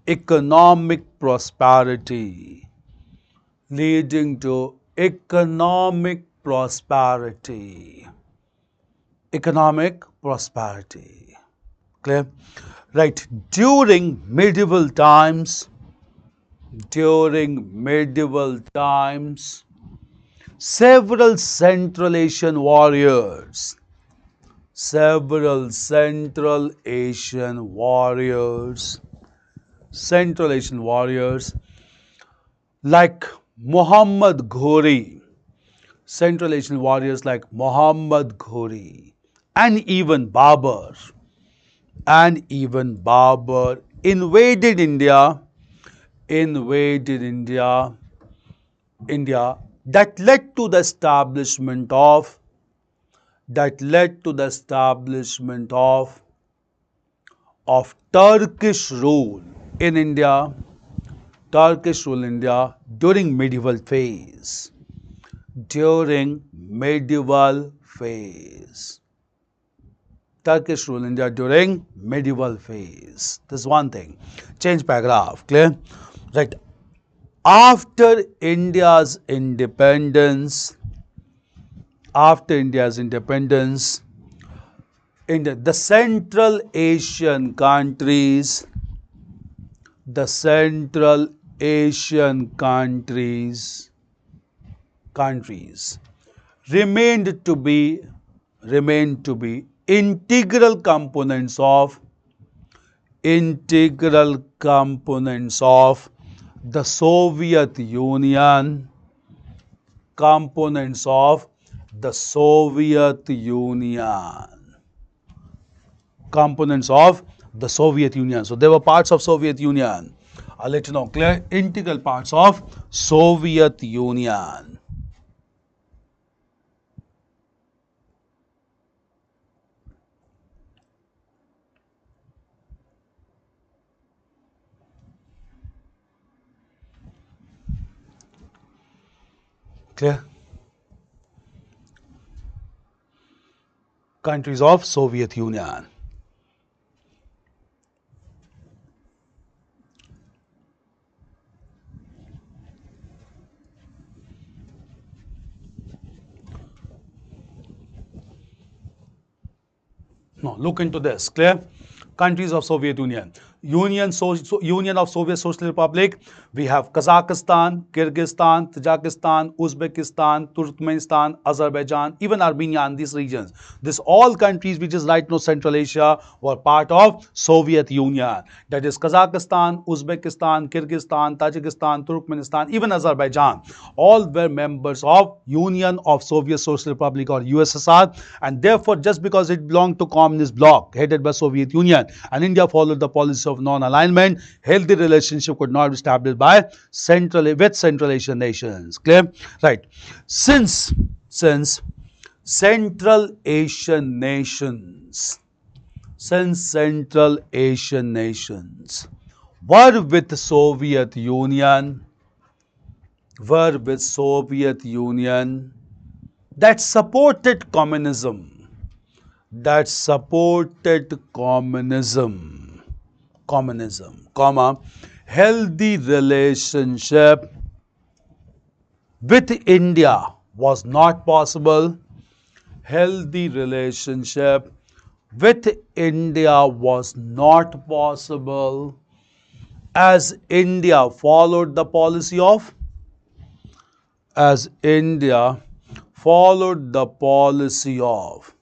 economic prosperity. Leading to economic prosperity. Economic prosperity. Clear? Right. During medieval times, several Central Asian warriors like Muhammad Ghori, Central Asian warriors like Muhammad Ghori and even Babur invaded India, that led to the establishment of Turkish rule in India, during medieval phase. Turkish rule India during medieval phase. This is one thing. Change paragraph. Clear? Right. After India's independence, the Central Asian countries remained to be integral components of the Soviet Union. So they were parts of Soviet Union. I'll let you know. Clear? Integral parts of Soviet Union. Clear? Countries of Soviet Union. No, look into this. Clear? Countries of Soviet Union. Union of Soviet Social Republic. We have Kazakhstan, Kyrgyzstan, Tajikistan, Uzbekistan, Turkmenistan, Azerbaijan, even Armenia and these regions. This all countries which is right now Central Asia were part of Soviet Union. That is Kazakhstan, Uzbekistan, Kyrgyzstan, Tajikistan, Turkmenistan, even Azerbaijan. All were members of Union of Soviet Social Republic or USSR, and therefore just because it belonged to communist bloc headed by Soviet Union and India followed the policy of non-alignment, healthy relationship could not be established by Central Asian nations. Clear? Right. Since Central Asian nations were with Soviet Union, that supported communism, healthy relationship with India was not possible. Healthy relationship with India was not possible as India followed the policy of followed the policy of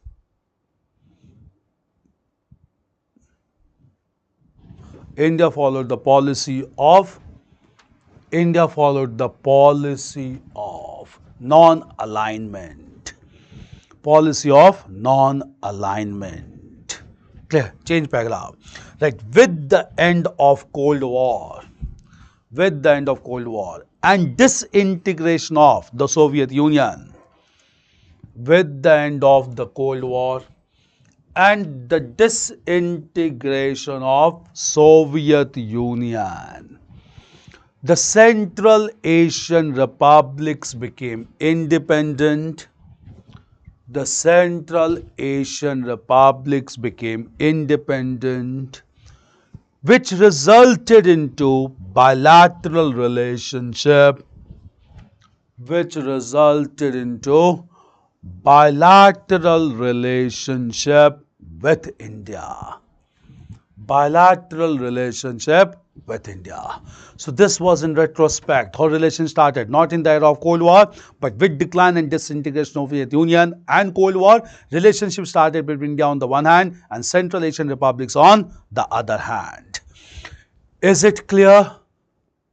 India followed the policy of non-alignment. Policy of non-alignment. Clear? Change paragraph. Right. With the end of Cold War, and disintegration of the Soviet Union, with the end of the Cold War and the disintegration of Soviet Union, the Central Asian republics became independent. The Central Asian republics became independent, which resulted into bilateral relationship, with India. Bilateral relationship with India. So this was in retrospect how relations started, not in the era of Cold War, but with decline and disintegration of the Soviet Union and Cold War, relationship started between India on the one hand and Central Asian republics on the other hand. Is it clear?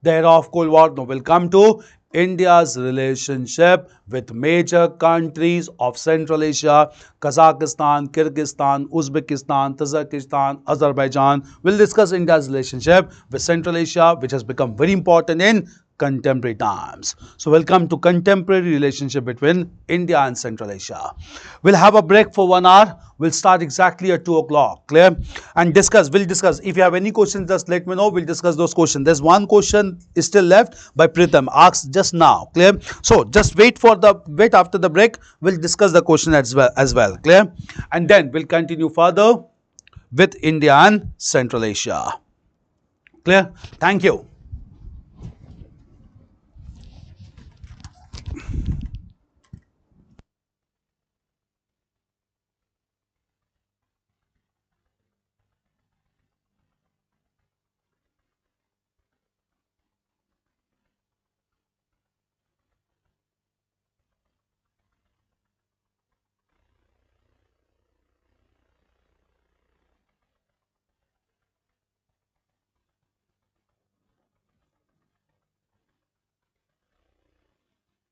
The era of Cold War. Now we'll come to India's relationship with major countries of Central Asia: Kazakhstan, Kyrgyzstan, Uzbekistan, Tajikistan, Azerbaijan. We'll discuss India's relationship with Central Asia, which has become very important in contemporary times. So we'll come to contemporary relationship between India and Central Asia. We'll have a break for 1 hour. We'll start exactly at 2 o'clock. Clear? And we'll discuss. If you have any questions, just let me know. We'll discuss those questions. There's one question is still left by Pritham, asked just now. Clear? So just wait after the break. We'll discuss the question as well. Clear? And then we'll continue further with India and Central Asia. Clear? Thank you.